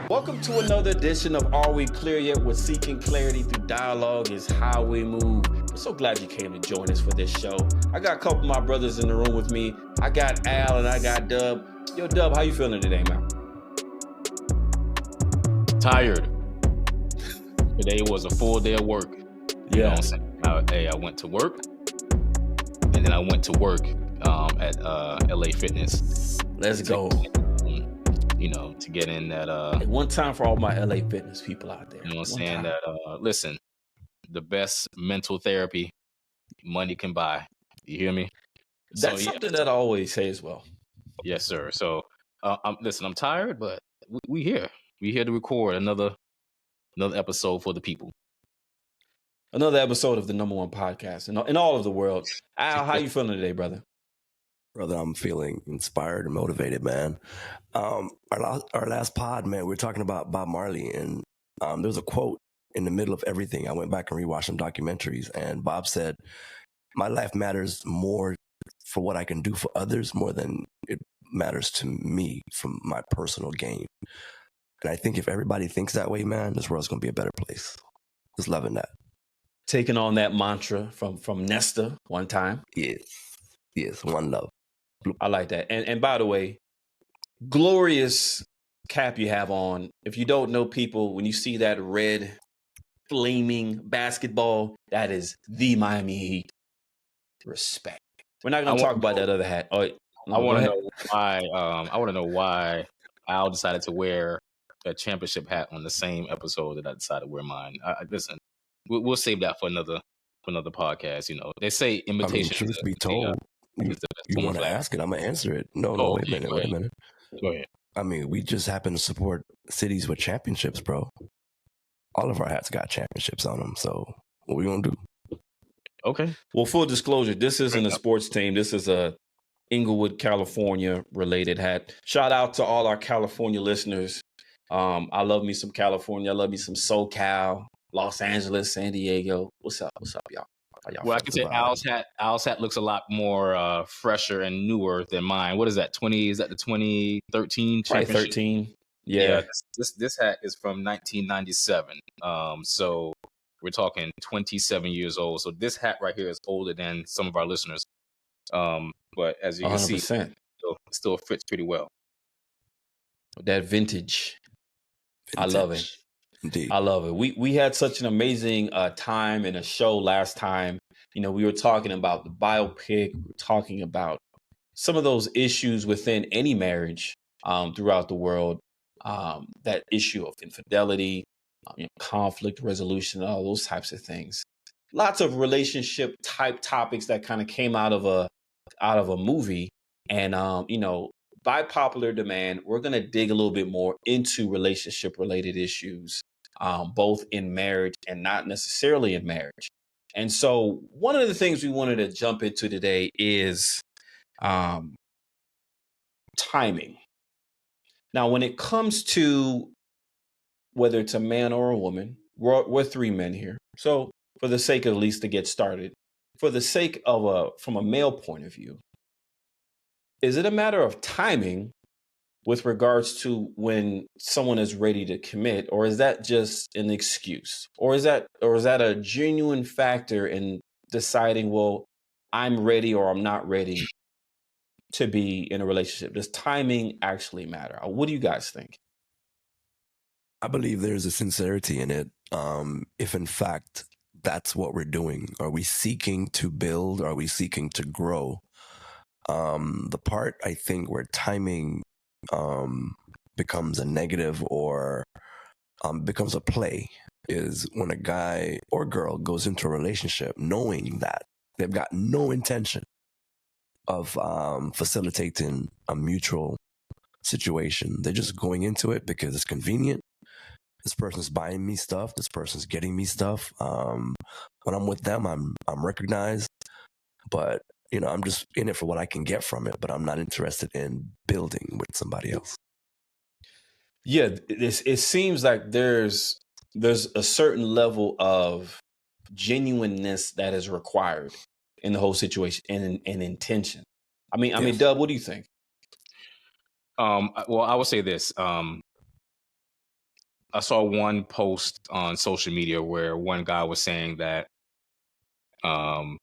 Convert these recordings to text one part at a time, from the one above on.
Welcome to another edition of Are We Clear Yet? Where seeking clarity through dialogue is how we move. I'm so glad you came to join us for this show. I got a couple of my brothers in the room with me. I got Al and I got Dub. Yo, Dub, how you feeling today, man? Tired. Today was a full day of work. You know what I'm saying? I went to work, and then I went to work at LA Fitness. Let's go. To get in that. One time for all my LA Fitness people out there. You know what I'm saying? That listen, the best mental therapy money can buy. You hear me? That's something that I always say as well. Yes, sir. So, I'm tired, but we here. We here to record another episode for the people. Another episode of the #1 podcast in all of the world. Al, how you feeling today, brother? Brother, I'm feeling inspired and motivated, man. Our last pod, man, we were talking about Bob Marley, and there was a quote in the middle of everything. I went back and rewatched some documentaries, and Bob said, "My life matters more for what I can do for others more than it matters to me from my personal gain." And I think if everybody thinks that way, man, this world's going to be a better place. Just loving that. Taking on that mantra from Nesta one time. Yes, one love. I like that. And by the way, glorious cap you have on. If you don't know, people, when you see that red flaming basketball, that is the Miami Heat. Respect. We're not going to talk about that other hat. Oh, I want to know why. I want to know why Al decided to wear a championship hat on the same episode that I decided to wear mine. Listen, we'll save that for another podcast. You know, they say imitation. Truth be told, you want to ask it, I'm gonna answer it. No, wait a minute. Go ahead. I mean, we just happen to support cities with championships, bro. All of our hats got championships on them. So what we gonna do? Okay. Well, full disclosure, this isn't a sports team. This is a Inglewood, California related hat. Shout out to all our California listeners. I love me some California. I love me some SoCal, Los Angeles, San Diego. What's up, y'all? Well, I can say Al's hat looks a lot more fresher and newer than mine. What is that? Is that the 2013 championship? 13. Yeah. This hat is from 1997. So we're talking 27 years old. So this hat right here is older than some of our listeners. But as you can 100%. see, it still fits pretty well. That vintage. I love it. Indeed. I love it. We had such an amazing time in a show last time. You know, we were talking about the biopic. We were talking about some of those issues within any marriage throughout the world. That issue of infidelity, conflict resolution, all those types of things. Lots of relationship type topics that kind of came out of a movie. And by popular demand, we're going to dig a little bit more into relationship related issues. Both in marriage and not necessarily in marriage. And so one of the things we wanted to jump into today is timing. Now, when it comes to whether it's a man or a woman, we're three men here. So for the sake of at least to get started, for the sake of from a male point of view, is it a matter of timing with regards to when someone is ready to commit, or is that just an excuse? Or is that a genuine factor in deciding, well, I'm ready or I'm not ready to be in a relationship? Does timing actually matter? What do you guys think? I believe there's a sincerity in it. If in fact that's what we're doing, are we seeking to build? Are we seeking to grow? The part I think where timing becomes a negative or becomes a play is when a guy or girl goes into a relationship knowing that they've got no intention of facilitating a mutual situation. They're just going into it because it's convenient. This person's buying me stuff. This person's getting me stuff. When I'm with them, I'm recognized, but I'm just in it for what I can get from it, but I'm not interested in building with somebody else. Yeah, it seems like there's a certain level of genuineness that is required in the whole situation and intention. I mean, Dub, what do you think? Well, I would say this. I saw one post on social media where one guy was saying that um,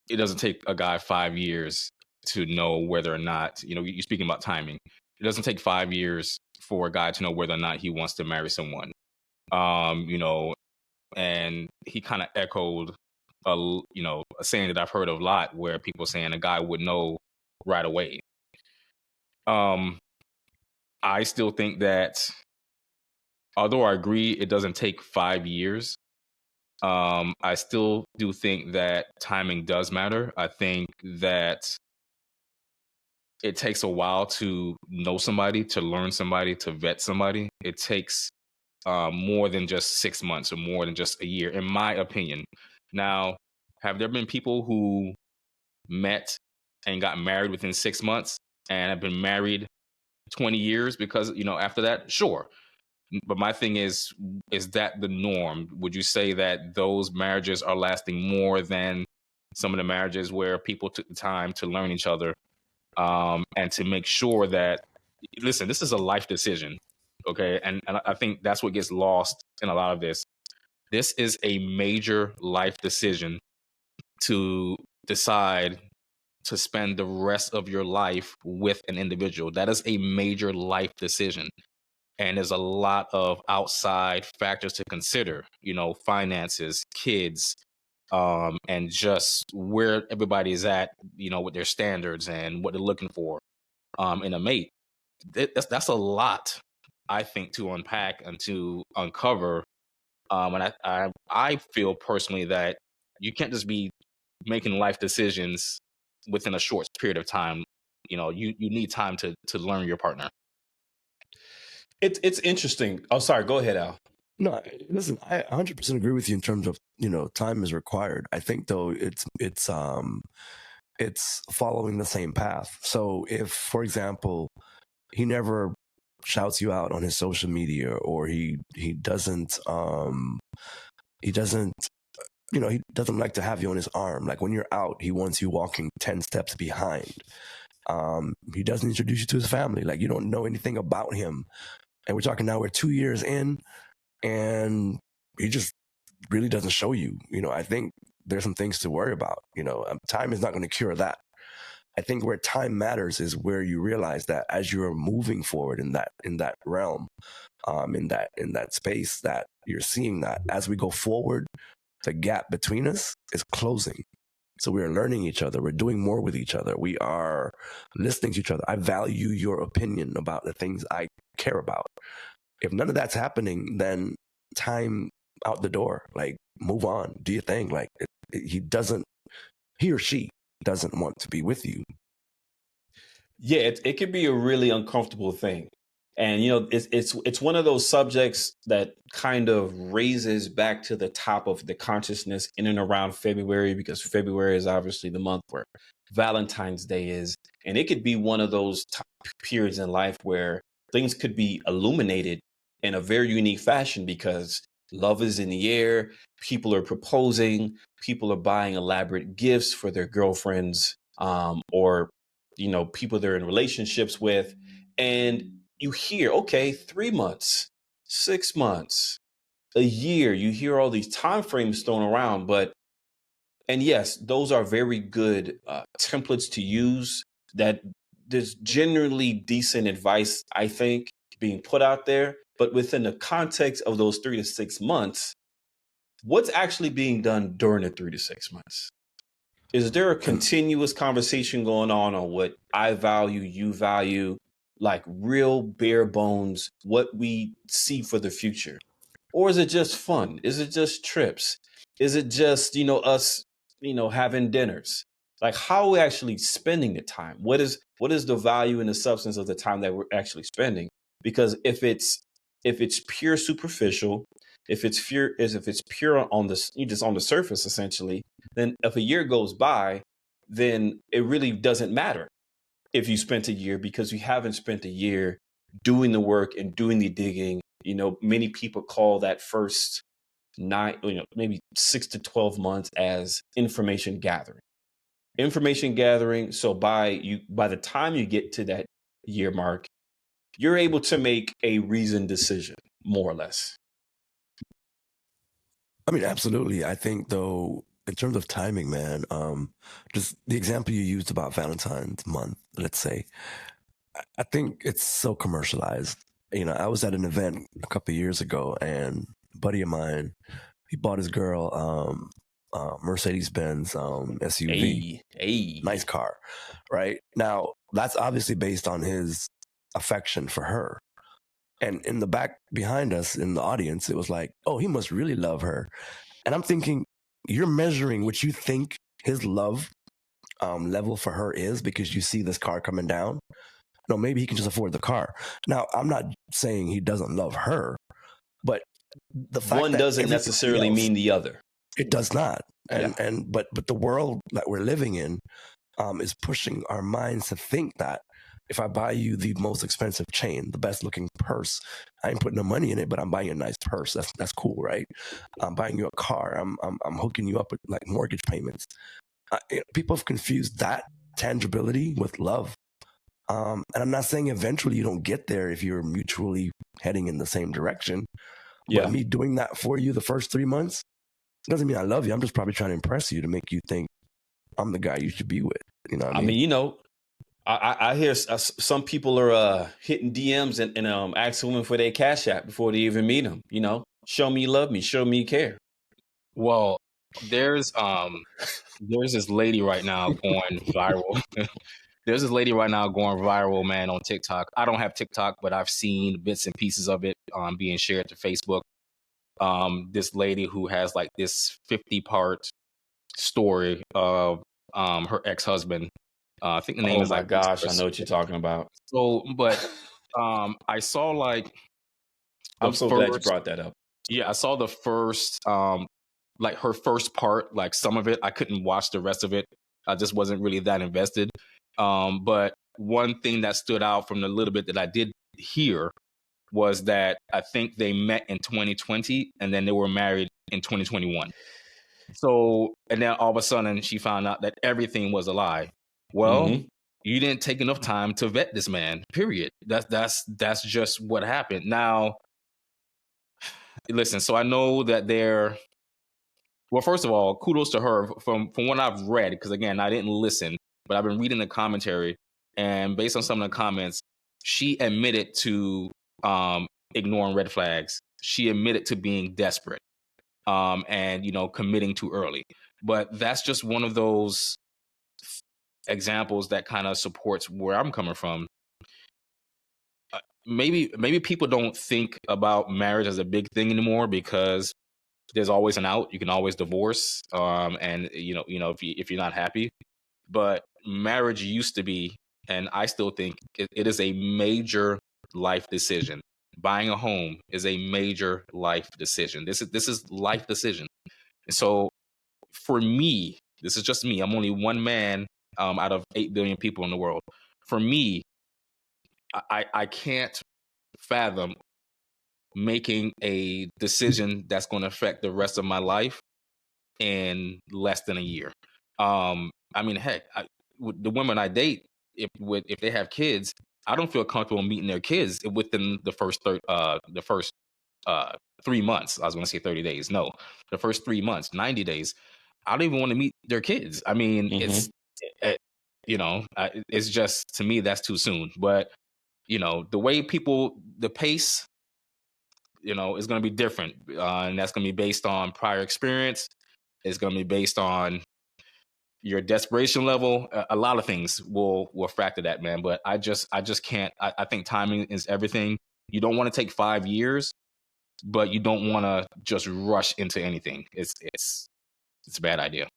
it doesn't take a guy 5 years to know whether or not, you're speaking about timing. It doesn't take 5 years for a guy to know whether or not he wants to marry someone. You know, and he kind of echoed a saying that I've heard of a lot, where people saying a guy would know right away. I still think that, although I agree it doesn't take 5 years, I still do think that timing does matter. I think that it takes a while to know somebody, to learn somebody, to vet somebody. It takes more than just 6 months or more than just a year, in my opinion. Now, have there been people who met and got married within 6 months and have been married 20 years because, after that? Sure. But my thing is that the norm? Would you say that those marriages are lasting more than some of the marriages where people took the time to learn each other, and to make sure that, listen, this is a life decision, okay? And I think that's what gets lost in a lot of this. This is a major life decision to decide to spend the rest of your life with an individual. That is a major life decision. And there's a lot of outside factors to consider, finances, kids, and just where everybody is at, with their standards and what they're looking for in a mate. That's a lot, I think, to unpack and to uncover. And I feel personally that you can't just be making life decisions within a short period of time. You need time to learn your partner. It's interesting. Oh, sorry. Go ahead, Al. No, listen, I 100% agree with you in terms of, time is required. I think though it's following the same path. So if, for example, he never shouts you out on his social media, or he doesn't he doesn't like to have you on his arm. Like when you're out, he wants you walking 10 steps behind. He doesn't introduce you to his family. Like you don't know anything about him. And we're talking now, we're 2 years in, and he just really doesn't show you. I think there's some things to worry about. Time is not going to cure that. I think where time matters is where you realize that as you're moving forward in that realm, in that space, that you're seeing that as we go forward, the gap between us is closing. So we are learning each other. We're doing more with each other. We are listening to each other. I value your opinion about the things I care about. If none of that's happening, then time out the door. Like, move on. Do your thing. Like, he or she doesn't want to be with you. Yeah, it can be a really uncomfortable thing. And it's one of those subjects that kind of raises back to the top of the consciousness in and around February, because February is obviously the month where Valentine's Day is. And it could be one of those periods in life where things could be illuminated in a very unique fashion, because love is in the air, people are proposing, people are buying elaborate gifts for their girlfriends, or people they're in relationships with. And you hear, okay, 3 months, 6 months, a year. You hear all these time frames thrown around, and yes, those are very good templates to use. That there's generally decent advice, I think, being put out there. But within the context of those 3 to 6 months, what's actually being done during the 3 to 6 months? Is there a continuous conversation going on what I value, you value, like real bare bones, what we see for the future? Or is it just fun? Is it just trips? Is it just, us, having dinners? Like, how are we actually spending the time? What is the value and the substance of the time that we're actually spending? Because if it's pure superficial, if it's pure on just on the surface, essentially, then if a year goes by, then it really doesn't matter if you spent a year, because you haven't spent a year doing the work and doing the digging. Many people call that first 9, maybe 6 to 12 months as information gathering. So by the time you get to that year mark, you're able to make a reasoned decision, more or less. I mean, absolutely. I think though, in terms of timing, man, just the example you used about Valentine's month, let's say, I think it's so commercialized. You know, I was at an event a couple of years ago, and a buddy of mine, he bought his girl Mercedes Benz SUV, nice car, right? Now that's obviously based on his affection for her. And in the back behind us in the audience, it was like, oh, he must really love her. And I'm thinking, you're measuring what you think his love level for her is because you see this car coming down. No, maybe he can just afford the car. Now, I'm not saying he doesn't love her, but the fact one that doesn't necessarily mean the other. It does not. But the world that we're living in is pushing our minds to think that if I buy you the most expensive chain, the best looking purse, I ain't putting no money in it, but I'm buying you a nice purse. That's cool, right? I'm buying you a car. I'm hooking you up with like mortgage payments. People have confused that tangibility with love. And I'm not saying eventually you don't get there if you're mutually heading in the same direction. But me doing that for you the first 3 months doesn't mean I love you. I'm just probably trying to impress you to make you think I'm the guy you should be with. You know what I mean? You know, I hear some people are hitting DMs and asking women for their Cash App before they even meet them. You know, show me you love me, show me you care. Well, there's this lady right now going viral. There's this lady right now going viral, man, on TikTok. I don't have TikTok, but I've seen bits and pieces of it being shared to Facebook. This lady who has like this 50-part story of her ex-husband. I think the name is like. Oh my gosh, I know what you're talking about. So, but I saw like. I'm so glad you brought that up. Yeah, I saw the first, like her first part, like some of it. I couldn't watch the rest of it. I just wasn't really that invested. But one thing that stood out from the little bit that I did hear was that I think they met in 2020 and then they were married in 2021. So, and then all of a sudden she found out that everything was a lie. Well, you didn't take enough time to vet this man, period. That's just what happened. Now, listen, so I know that well, first of all, kudos to her from what I've read, because again, I didn't listen, but I've been reading the commentary, and based on some of the comments, she admitted to ignoring red flags. She admitted to being desperate, and committing too early. But that's just one of those examples that kind of supports where I'm coming from. Maybe people don't think about marriage as a big thing anymore because there's always an out. You can always divorce, and if you're not happy. But marriage used to be, and I still think it is a major life decision. Buying a home is a major life decision. This is life decision. And so, for me, this is just me. I'm only one man out of 8 billion people in the world. For me, I can't fathom making a decision that's going to affect the rest of my life in less than a year. I mean, heck, the women I date, if they have kids, I don't feel comfortable meeting their kids within the first 3 months. I was going to say 30 days. No, the first 3 months, 90 days. I don't even want to meet their kids. I mean, it's just, to me, that's too soon. But, the way the pace, is going to be different. And that's going to be based on prior experience. It's going to be based on your desperation level. A lot of things will factor that, man. But I just can't. I think timing is everything. You don't want to take 5 years, but you don't want to just rush into anything. It's a bad idea.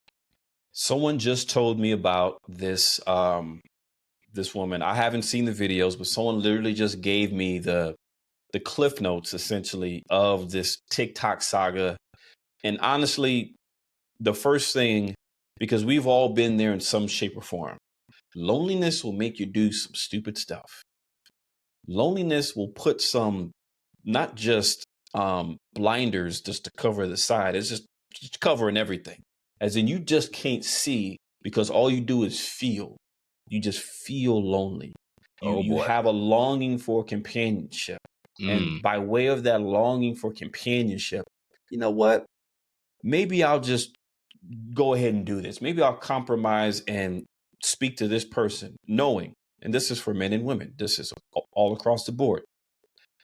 Someone just told me about this this woman. I haven't seen the videos, but someone literally just gave me the cliff notes essentially of this TikTok saga. And honestly, the first thing, because we've all been there in some shape or form, loneliness will make you do some stupid stuff. Loneliness will put some, not just blinders just to cover the side. It's just covering everything. As in, you just can't see because all you do is feel. You just feel lonely. You Oh you boy. have a longing for companionship. And Mm. by way of that longing for companionship, you know what? Maybe I'll just go ahead and do this. Maybe I'll compromise and speak to this person, knowing, and this is for men and women, this is all across the board,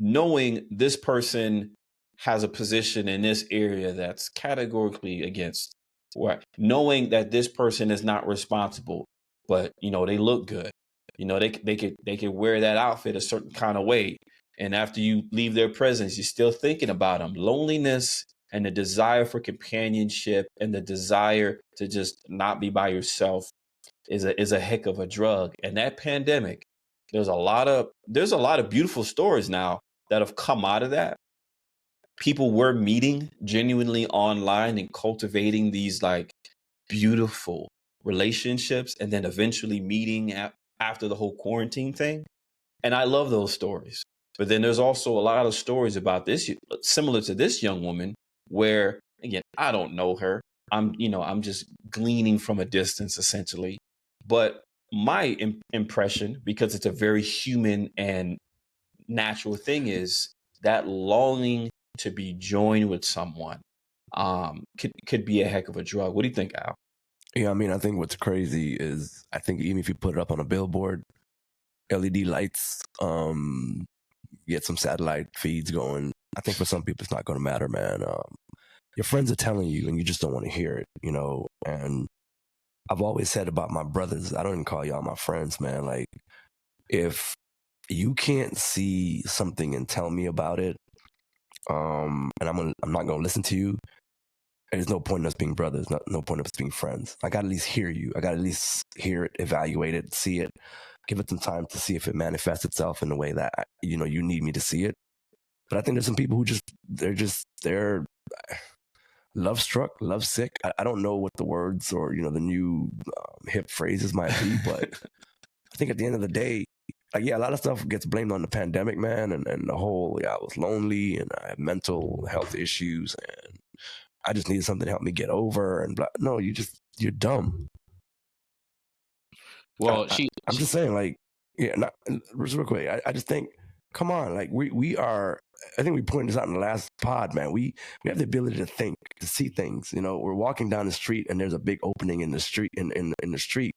knowing this person has a position in this area that's categorically against, what, knowing that this person is not responsible, but they look good. They could wear that outfit a certain kind of way, and after you leave their presence, you're still thinking about them. Loneliness and the desire for companionship and the desire to just not be by yourself is a heck of a drug. And that pandemic, there's a lot of beautiful stories now that have come out of that. People were meeting genuinely online and cultivating these like beautiful relationships, and then eventually meeting after the whole quarantine thing. And I love those stories. But then there's also a lot of stories about this, similar to this young woman, where again, I don't know her. I'm just gleaning from a distance essentially. But my impression, because it's a very human and natural thing, is that longing to be joined with someone could be a heck of a drug. What do you think, Al? Yeah, I mean, I think what's crazy is I think even if you put it up on a billboard, LED lights, get some satellite feeds going, I think for some people it's not going to matter, man. Your friends are telling you and you just don't want to hear it, and I've always said about my brothers, I don't even call y'all my friends, man. Like, if you can't see something and tell me about it, and I'm not gonna listen to you, there's no point in us being brothers, no point in us being friends. I gotta at least hear you. I gotta at least hear it, evaluate it, see it, give it some time to see if it manifests itself in the way that you need me to see it. But I think there's some people who they're love struck, love sick. I don't know what the words or the new hip phrases might be, but I think at the end of the day, like, yeah, a lot of stuff gets blamed on the pandemic, man, and the whole, I was lonely and I had mental health issues and I just needed something to help me get over and blah. No, you're dumb. Well, I'm just saying, like, yeah, not real quick. I just think, come on, like we are. I think we pointed this out in the last pod, man. We have the ability to think, to see things. We're walking down the street and there's a big opening in the street in the street.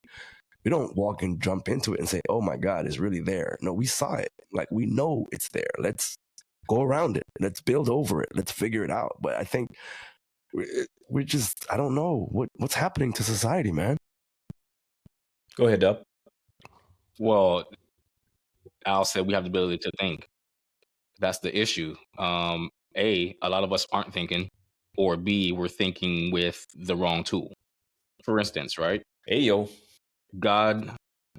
We don't walk and jump into it and say, "Oh my God, it's really there." No, we saw it. Like, we know it's there. Let's go around it. Let's build over it. Let's figure it out. But I think we're just, I don't know what's happening to society, man. Go ahead, Dub. well, Al said we have the ability to think. That's the issue. A lot of us aren't thinking, or B, we're thinking with the wrong tool. For instance, right? Hey, yo. God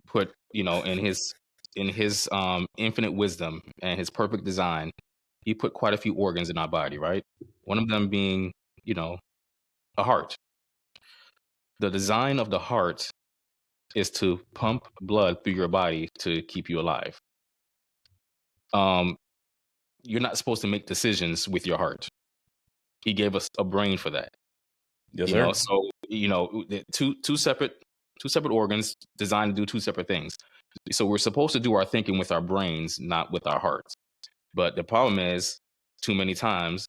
put, in his infinite wisdom and his perfect design, he put quite a few organs in our body, right? One of them being, a heart. The design of the heart is to pump blood through your body to keep you alive. You're not supposed to make decisions with your heart. He gave us a brain for that. Yes, sir. So two separate organs designed to do two separate things. So we're supposed to do our thinking with our brains, not with our hearts. But the problem is, too many times,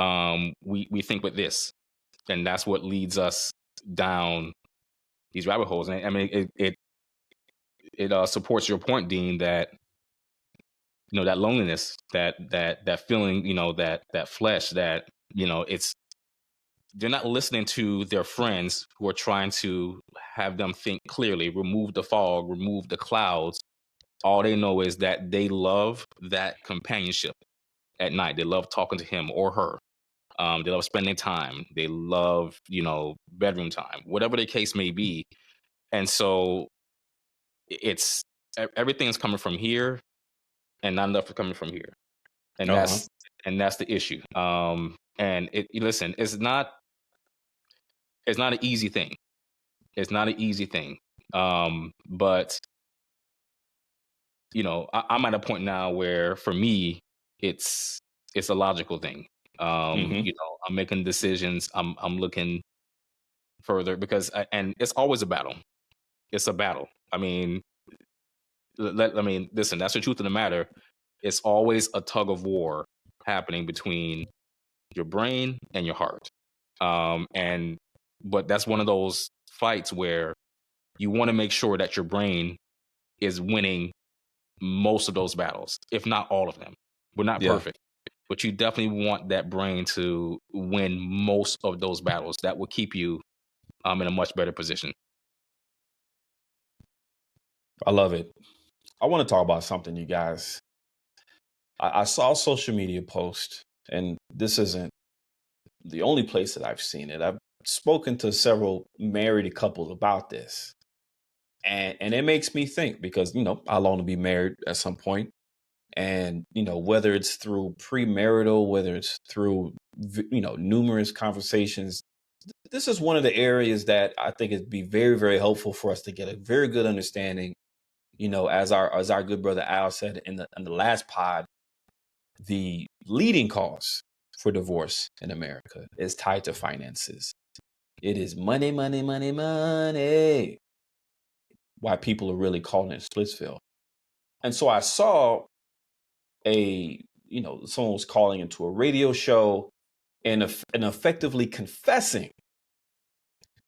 we think with this, and that's what leads us down these rabbit holes. And I mean, it supports your point, Dean, that that loneliness, that feeling, that flesh, that it's, they're not listening to their friends who are trying to have them think clearly, remove the fog, remove the clouds. All they know is that they love that companionship at night. They love talking to him or her. They love spending time. They love, bedroom time, whatever the case may be. And so it's, everything's coming from here and not enough is coming from here. And that's the issue. And listen, it's not an easy thing. It's not an easy thing. But I'm at a point now where for me, it's a logical thing. Mhm. I'm making decisions. I'm looking further because and it's always a battle. It's a battle. I mean, I mean, listen, that's the truth of the matter. It's always a tug of war happening between your brain and your heart. But that's one of those fights where you want to make sure that your brain is winning most of those battles, if not all of them. We're not perfect, but you definitely want that brain to win most of those battles. That will keep you in a much better position. I love it. I want to talk about something, you guys. I saw a social media post, and this isn't the only place that I've seen it. I've spoken to several married couples about this. And it makes me think because, I long to be married at some point. And, whether it's through premarital, whether it's through, numerous conversations, this is one of the areas that I think it'd be very, very helpful for us to get a very good understanding. As our good brother Al said in the last pod, the leading cause for divorce in America is tied to finances. It is money, money, money, money. Why people are really calling it Splitsville. And so I saw someone was calling into a radio show and effectively confessing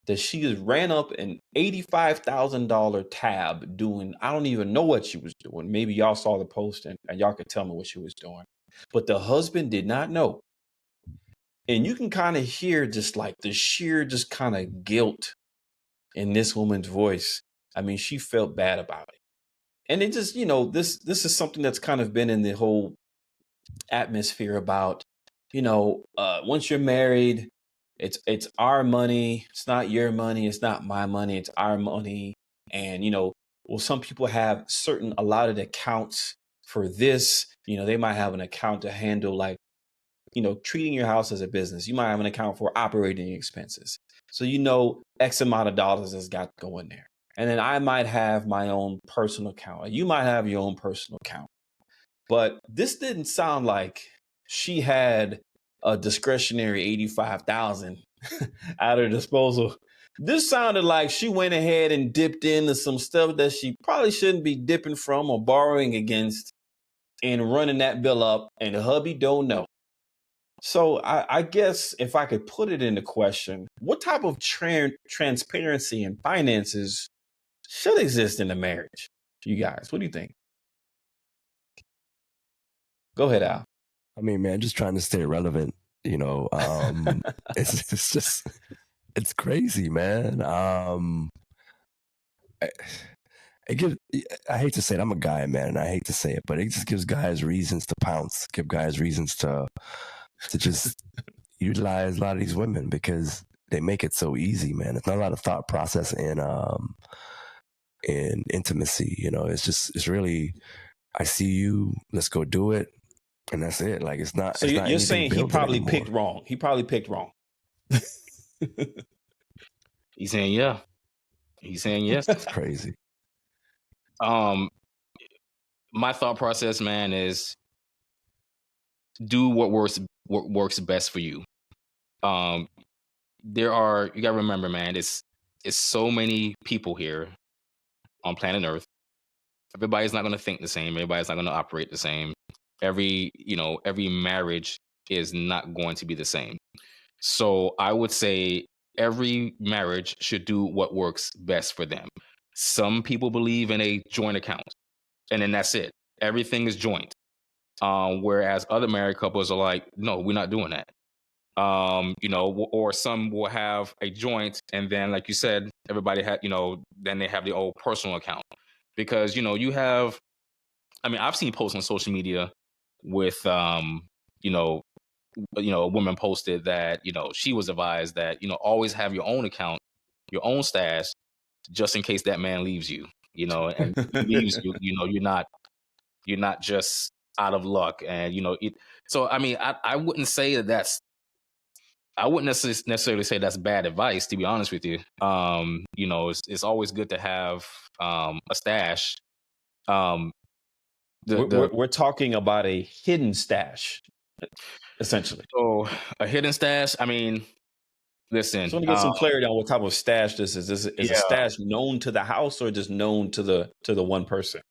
that she has ran up an $85,000 tab doing, I don't even know what she was doing. Maybe y'all saw the post and y'all could tell me what she was doing. But the husband did not know. And you can kind of hear just like the sheer just kind of guilt in this woman's voice. I mean, she felt bad about it. And it just, this is something that's kind of been in the whole atmosphere about, once you're married, it's our money. It's not your money. It's not my money. It's our money. And, some people have certain allotted accounts for this. They might have an account to handle like, treating your house as a business. You might have an account for operating expenses. So, X amount of dollars has got to go in there. And then I might have my own personal account. You might have your own personal account. But this didn't sound like she had a discretionary $85,000 at her disposal. This sounded like she went ahead and dipped into some stuff that she probably shouldn't be dipping from or borrowing against and running that bill up, and the hubby don't know. So I guess if I could put it into question, what type of transparency and finances should exist in a marriage? You guys, what do you think? Go ahead, Al. I mean, man, just trying to stay relevant. It's just, it's crazy, man. I hate to say it. I'm a guy, man, and I hate to say it, but it just gives guys reasons to pounce, give guys reasons to just utilize a lot of these women because they make it so easy, man. It's not a lot of thought process in intimacy. It's really, I see you, let's go do it. And that's it. Like, it's not. So it's not you're saying he probably picked wrong. He probably picked wrong. He's saying yeah. He's saying yes. That's crazy. My thought process, man, is do what works best for you. You gotta remember, man, it's so many people here on planet Earth. Everybody's not gonna think the same. Everybody's not gonna operate the same. Every marriage is not going to be the same. So I would say every marriage should do what works best for them. Some people believe in a joint account, and then that's it. Everything is joint. Whereas other married couples are like, no, we're not doing that. Or some will have a joint, and then, like you said, everybody had, then they have the old personal account. Because, you have, I've seen posts on social media with, a woman posted that, she was advised that, always have your own account, your own stash, just in case that man leaves you, and he leaves you, you're not just out of luck. And, so, I wouldn't say I wouldn't necessarily say that's bad advice, to be honest with you. It's always good to have a stash. We're talking about a hidden stash, essentially. So a hidden stash. Listen. Just want to get some clarity on what type of stash this is. Is a stash known to the house or just known to the one person?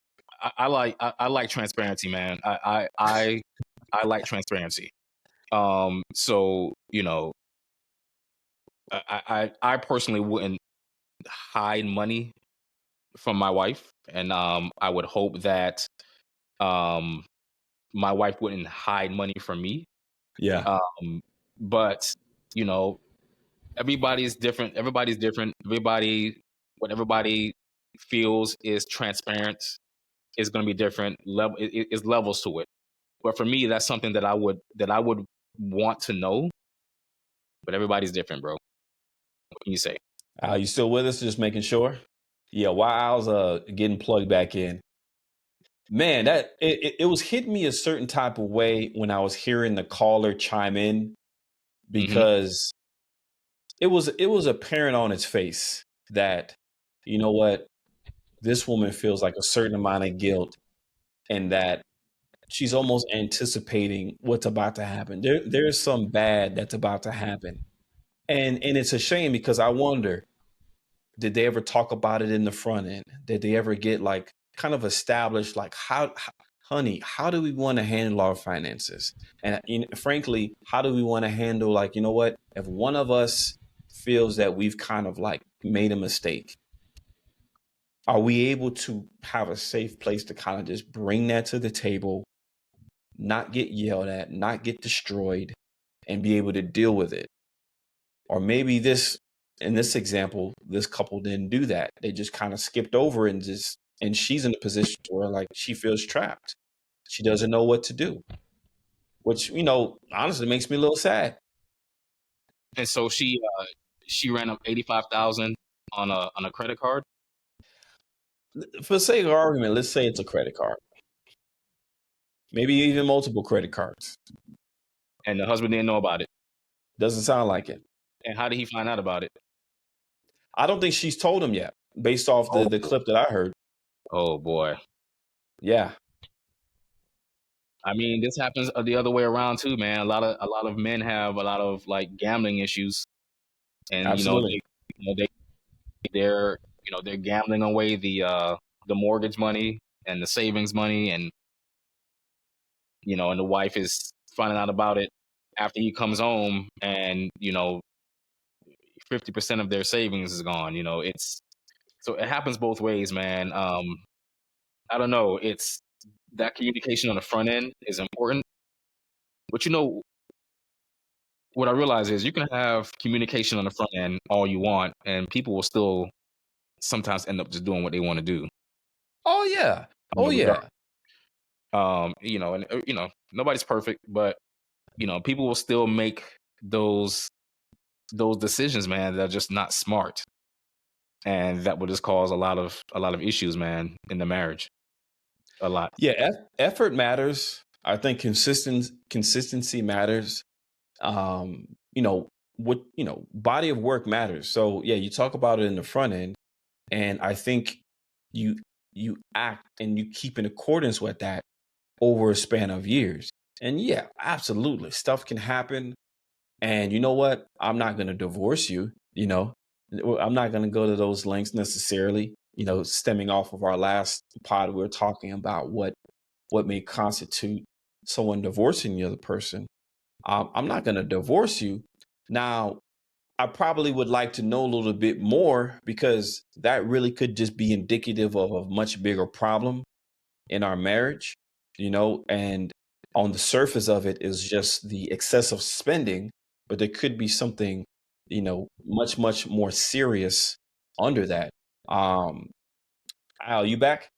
I like transparency, man. I like transparency. So I personally wouldn't hide money from my wife, and I would hope that um my wife wouldn't hide money from me. Yeah. But you know, everybody's different. Everybody's different. What everybody feels is transparent is going to be different. Is levels to it. But for me, that's something that I would want to know. But everybody's different, bro. What can you say? You still with us? Just making sure. Yeah, while I was getting plugged back in, man, that it was hitting me a certain type of way when I was hearing the caller chime in, because it was apparent on its face that, you know what, this woman feels like a certain amount of guilt, and that she's almost anticipating what's about to happen. There's some bad that's about to happen. And it's a shame, because I wonder, did they ever talk about it in the front end? Did they ever get like kind of established, like, honey, how do we want to handle our finances? And frankly, how do we want to handle, like, you know what, if one of us feels that we've kind of like made a mistake, are we able to have a safe place to kind of just bring that to the table, not get yelled at, not get destroyed, and be able to deal with it? Or maybe in this example, this couple didn't do that. They just kind of skipped over, and she's in a position where, like, she feels trapped. She doesn't know what to do, which, honestly makes me a little sad. And so she ran up 85,000 on a credit card. For the sake of argument, let's say it's a credit card, maybe even multiple credit cards. And the husband didn't know about it. Doesn't sound like it. And how did he find out about it? I don't think she's told him yet, based off the clip that I heard. Oh boy. Yeah. I mean, this happens the other way around too, man. A lot of men have a lot of like gambling issues, and Absolutely. they're gambling away the mortgage money and the savings money, and and the wife is finding out about it after he comes home, and 50% of their savings is gone. So it happens both ways, man. I don't know. It's that communication on the front end is important, but what I realize is you can have communication on the front end all you want, and people will still sometimes end up just doing what they want to do. Oh yeah. Oh yeah. And nobody's perfect, but people will still make those decisions, man, that are just not smart, and that will just cause a lot of issues, man, in the marriage. A lot. Yeah, effort matters. I think consistency matters. Body of work matters. So yeah, you talk about it in the front end, and I think you act and you keep in accordance with that over a span of years. And yeah, absolutely, stuff can happen. And you know what? I'm not going to divorce you. I'm not going to go to those lengths necessarily. Stemming off of our last pod, we were talking about what may constitute someone divorcing the other person. I'm not going to divorce you. Now, I probably would like to know a little bit more, because that really could just be indicative of a much bigger problem in our marriage, and on the surface of it is just the excessive spending, but there could be something, much, much more serious under that. Al, you back?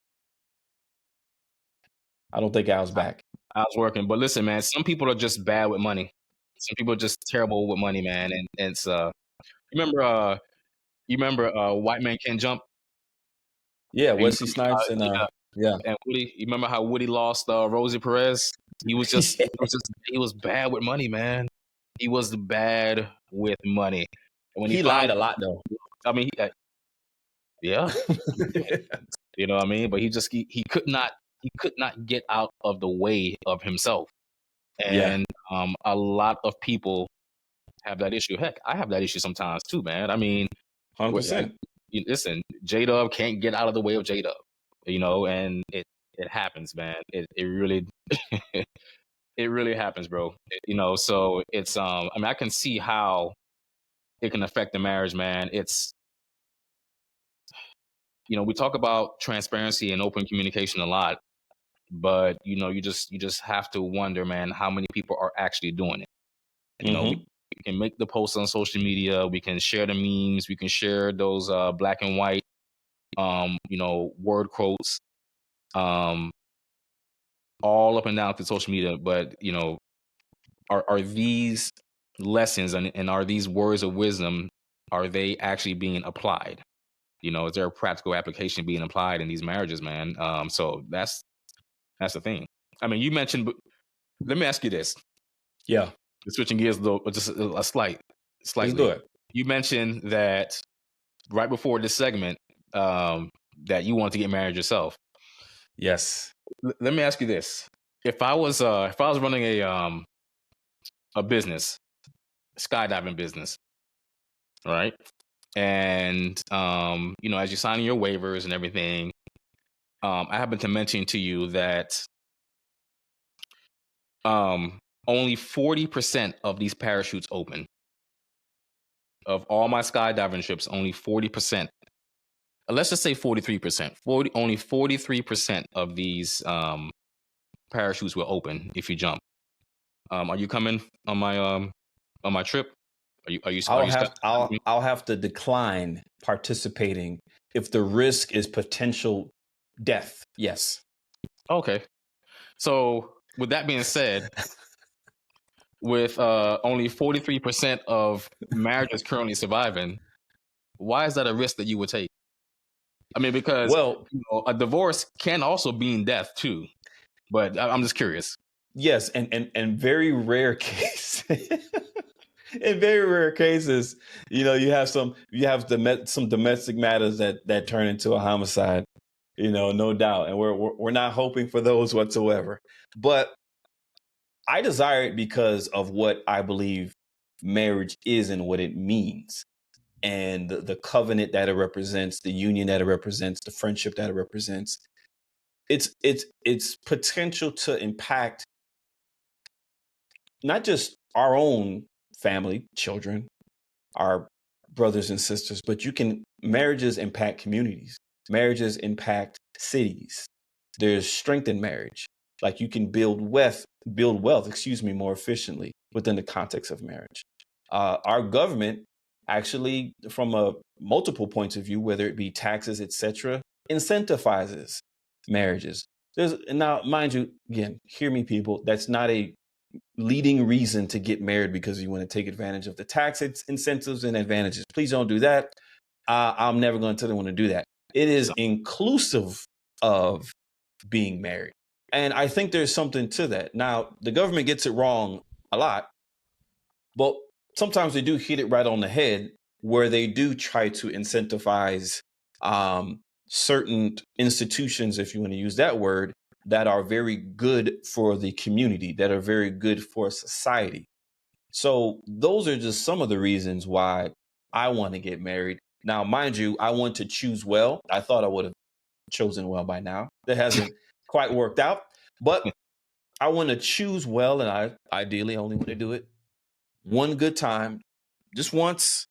I don't think Al's back. I was working, but listen, man, some people are just bad with money. Some people are just terrible with money, man. And it's you remember White Man Can't Jump? Yeah, Wesley Snipes and yeah. And Woody, you remember how Woody lost Rosie Perez? He was just he was bad with money, man. He was bad with money. And when he lied a lot, though. I mean, yeah. You know what I mean? But he could not get out of the way of himself. And a lot of people have that issue. Heck, I have that issue sometimes too, man. I mean, 100%. Listen, J-Dub can't get out of the way of J-Dub, and it happens, man. It really it really happens, bro. You know, so it's I mean, I can see how it can affect the marriage, man. It's, you know, we talk about transparency and open communication a lot, but you know, you just have to wonder, man, how many people are actually doing it. You know, Mm-hmm. we can make the posts on social media, we can share the memes, we can share those black and white you know, word quotes um all up and down through social media, but you know, are these lessons and are these words of wisdom, are they actually being applied? You know, is there a practical application being applied in these marriages, man? So that's the thing. I mean, you mentioned, but let me ask you this. Yeah. Switching gears a little, just a Let's do slightly. it. You mentioned that right before this segment, that you want to get married yourself. Yes. Let me ask you this: if I was running a business, skydiving business, right? And you know, as you're signing your waivers and everything, I happen to mention to you that only 40% of these parachutes open. Of all my skydiving trips, only 40%. Let's just say 43%. Only 43% of these parachutes will open if you jump. Are you coming on my trip? Are you skydiving? I'll have to decline participating if the risk is potential death. Yes. Okay. So with that being said, with only 43% of marriages currently surviving, why is that a risk that you would take? I mean, because Well, you know, a divorce can also mean death too. But I'm just curious. yes, and very rare case. In very rare cases, you know, you have some domestic matters that turn into a homicide. You know, no doubt, and we're not hoping for those whatsoever. But I desire it because of what I believe marriage is and what it means, and the covenant that it represents, the union that it represents, the friendship that it represents. It's potential to impact not just our own family, children, our brothers and sisters, but marriages impact communities. Marriages impact cities. There's strength in marriage. Like you can build wealth, more efficiently within the context of marriage. Our government actually, from a multiple points of view, whether it be taxes, etc., incentivizes marriages. Now, mind you, again, hear me, people. That's not a leading reason to get married because you want to take advantage of the tax incentives and advantages. Please don't do that. I'm never going to tell anyone to do that. It is inclusive of being married. And I think there's something to that. Now, the government gets it wrong a lot, but sometimes they do hit it right on the head where they do try to incentivize certain institutions, if you want to use that word, that are very good for the community, that are very good for society. So those are just some of the reasons why I want to get married. Now, mind you, I want to choose well. I thought I would have chosen well by now. That hasn't quite worked out, but I want to choose well, and I ideally only want to do it one good time, just once.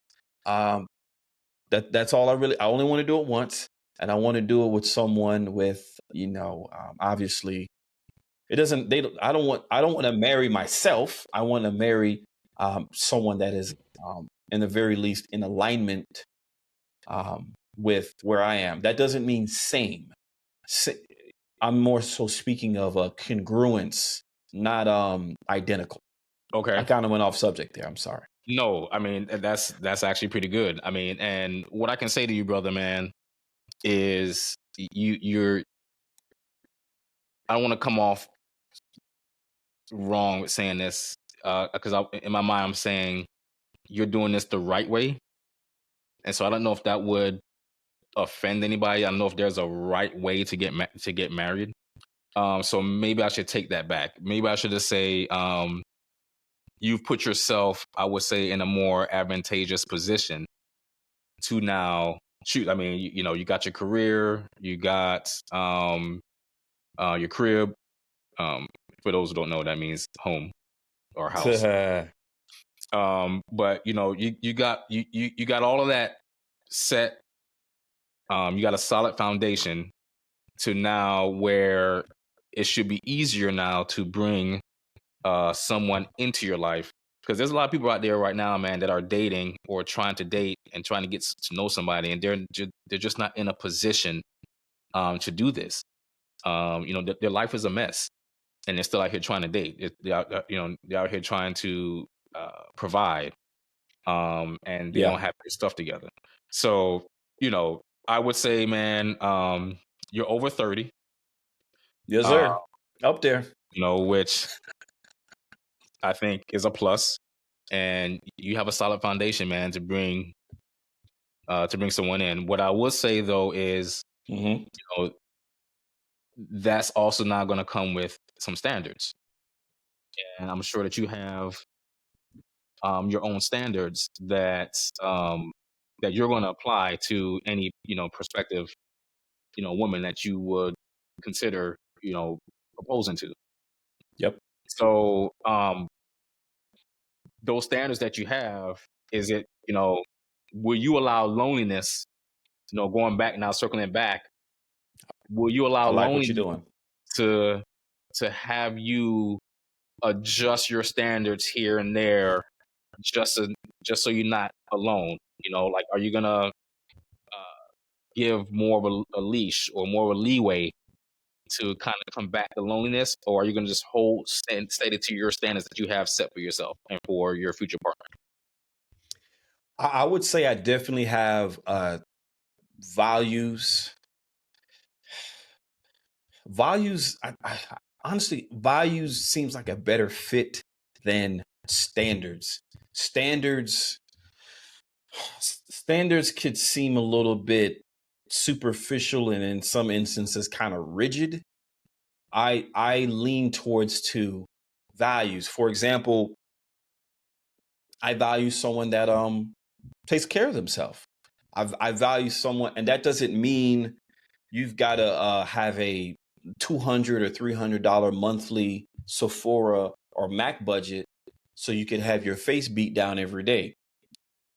That's all I only want to do it once, and I want to do it with someone with, obviously it doesn't. I don't want to marry myself. I want to marry someone that is, in the very least, in alignment with where I am. That doesn't mean same. I'm more so speaking of a congruence, not identical. Okay. I kind of went off subject there. I'm sorry. No, I mean, that's actually pretty good. I mean, and what I can say to you, brother, man, is you're. I don't want to come off wrong with saying this, because in my mind I'm saying you're doing this the right way, and so I don't know if that would offend anybody. I don't know if there's a right way to get married. So maybe I should take that back. Maybe I should just say, you've put yourself, I would say, in a more advantageous position to now shoot. I mean, you know, you got your career, you got your crib. For those who don't know, that means home or house. But you know, you got all of that set. You got a solid foundation to now where it should be easier now to bring someone into your life, because there's a lot of people out there right now, man, that are dating or trying to date and trying to get to know somebody, and they're just not in a position to do this. You know, their life is a mess, and they're still out here trying to date. They're out here trying to provide, and they don't have their stuff together. So, you know, I would say, man, you're over 30. Yes, sir. Up there. You know, which I think is a plus, and you have a solid foundation, man, to bring someone in. What I will say though is, you know, that's also not going to come with some standards, and I'm sure that you have your own standards that that you're going to apply to any, you know, prospective, you know, woman that you would consider, you know, proposing to. Yep. So those standards that you have, is it, you know, will you allow loneliness, you know, going back now, circling back, will you allow what you're loneliness doing to have you adjust your standards here and there, just so you're not alone? You know, like, are you gonna give more of a leash or more of a leeway to kind of combat the loneliness, or are you gonna just stay to your standards that you have set for yourself and for your future partner? I would say I definitely have values. Honestly, values seems like a better fit than standards. Standards could seem a little bit superficial and in some instances kind of rigid. I lean towards two values. For example, I value someone that takes care of themselves. I value someone, and that doesn't mean you've got to have a $200 or $300 monthly Sephora or Mac budget so you can have your face beat down every day.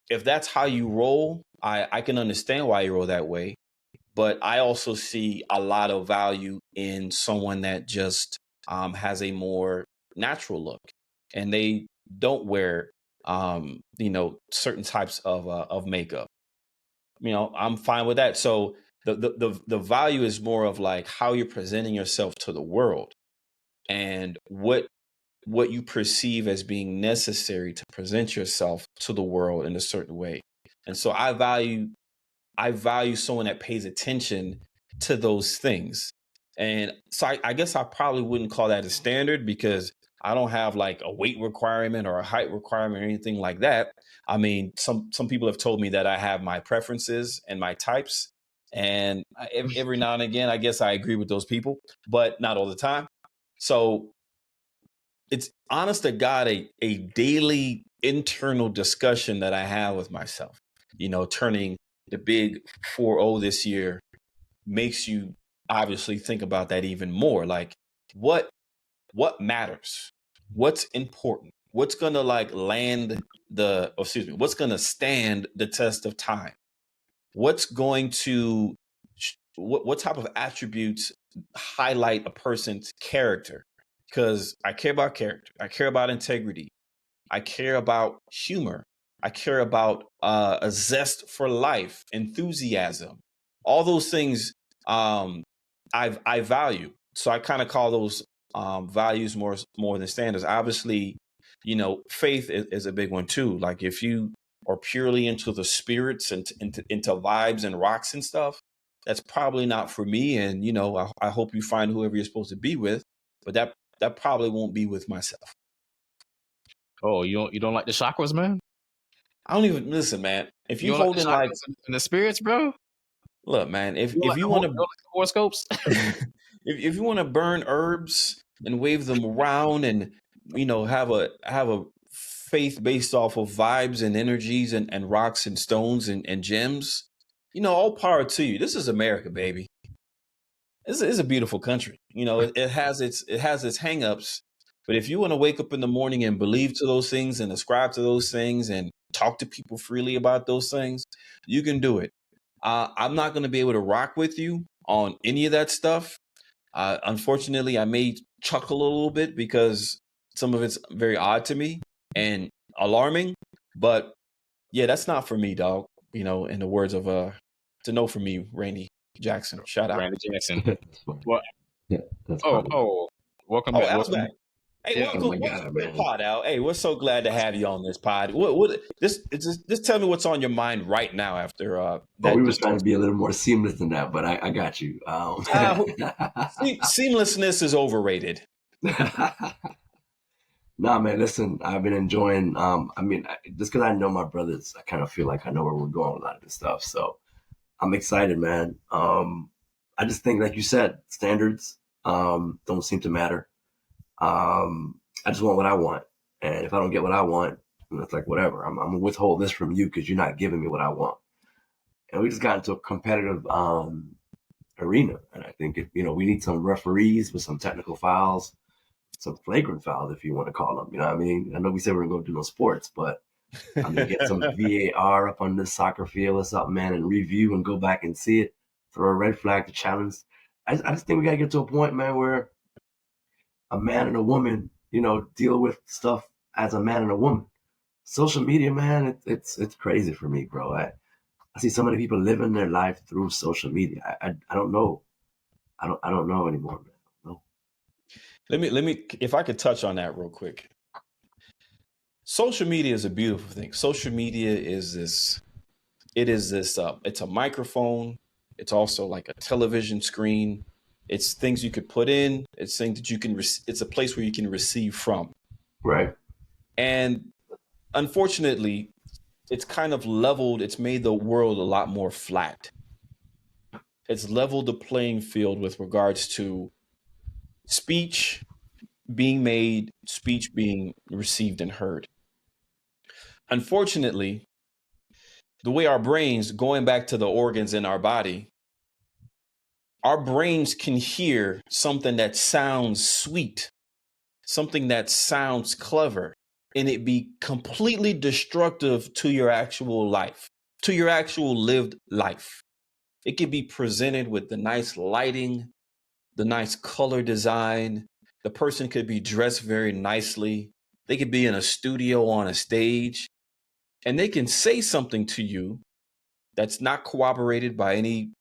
If that's how you roll, I can understand why you roll that way. But I also see a lot of value in someone that just has a more natural look, and they don't wear you know, certain types of makeup. You know, I'm fine with that. So the value is more of like how you're presenting yourself to the world, and what you perceive as being necessary to present yourself to the world in a certain way. And so I value someone that pays attention to those things. And so I guess I probably wouldn't call that a standard, because I don't have like a weight requirement or a height requirement or anything like that. I mean, some people have told me that I have my preferences and my types. And every now and again, I guess I agree with those people, but not all the time. So it's honest to God, a daily internal discussion that I have with myself. You know, turning the big 4-0 this year makes you obviously think about that even more. Like, what matters? What's important? What's gonna like what's gonna stand the test of time? What's going to what type of attributes highlight a person's character? Because I care about character. I care about integrity. I care about humor. I care about a zest for life, enthusiasm. All those things I value. So I kind of call those values more than standards. Obviously, you know, faith is a big one too. Like if you are purely into the spirits and into vibes and rocks and stuff, that's probably not for me. And you know, I hope you find whoever you're supposed to be with, but that probably won't be with myself. Oh, you don't like the chakras, man? I don't even listen, man. If you don't holding like the spirits, bro. Look, man, if you want to horoscopes, if you want to burn herbs and wave them around, and you know, have a faith based off of vibes and energies and rocks and stones and gems, you know, all power to you. This is America, baby. it's a beautiful country. You know, it has its hangups, but if you want to wake up in the morning and believe to those things and ascribe to those things and talk to people freely about those things, you can do it. I'm not going to be able to rock with you on any of that stuff. Unfortunately, I may chuckle a little bit because some of it's very odd to me and alarming. But yeah, that's not for me, dog. You know, in the words of to know for me, Randy Jackson. Shout out. Randy Jackson. That's funny. What? Yeah, that's Oh, funny. oh, welcome Oh, back. Al's Welcome. back. Hey, Yeah. welcome, Oh my welcome God, to the man. pod, Al. Hey, we're so glad to have you on this pod. What just tell me what's on your mind right now after But that. we were trying to be a little more seamless than that, but I got you. Seamlessness is overrated. Nah, man, listen, I've been enjoying, I mean, just because I know my brothers, I kind of feel like I know where we're going with a lot of this stuff. So I'm excited, man. I just think, like you said, standards don't seem to matter. I just want what I want. And if I don't get what I want, it's like, whatever. I'm going to withhold this from you because you're not giving me what I want. And we just got into a competitive arena. And I think, we need some referees with some technical fouls, some flagrant fouls, if you want to call them. You know what I mean? I know we said we're going to do no sports, but I mean, get some VAR up on this soccer field or something, man, and review and go back and see it. Throw a red flag to challenge. I just think we got to get to a point, man, where a man and a woman, deal with stuff as a man and a woman. Social media, man, it's crazy for me, bro. I see so many people living their life through social media. I don't know. I don't know anymore, man. No. Let me if I could touch on that real quick. Social media is a beautiful thing. Social media is this. It's a microphone. It's also like a television screen. It's things you could put in. It's things that you can. It's a place where you can receive from. Right. And unfortunately, it's kind of leveled. It's made the world a lot more flat. It's leveled the playing field with regards to speech being made, speech being received and heard. Unfortunately, the way our brains, going back to the organs in our body, our brains can hear something that sounds sweet, something that sounds clever, and it be completely destructive to your actual life, to your actual lived life. It could be presented with the nice lighting, the nice color design. The person could be dressed very nicely. They could be in a studio on a stage, and they can say something to you that's not corroborated by any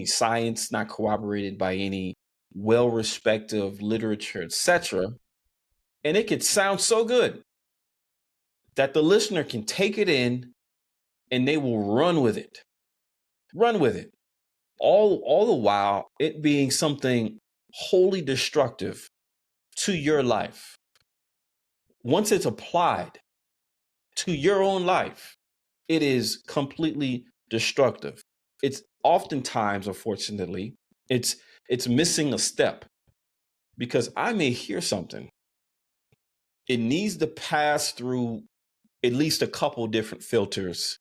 science, not corroborated by any well-respected literature, etc. And it could sound so good that the listener can take it in and they will run with it. Run with it. All the while it being something wholly destructive to your life. Once it's applied to your own life, it is completely destructive. It's oftentimes, unfortunately, it's missing a step, because I may hear something. It needs to pass through at least a couple different filters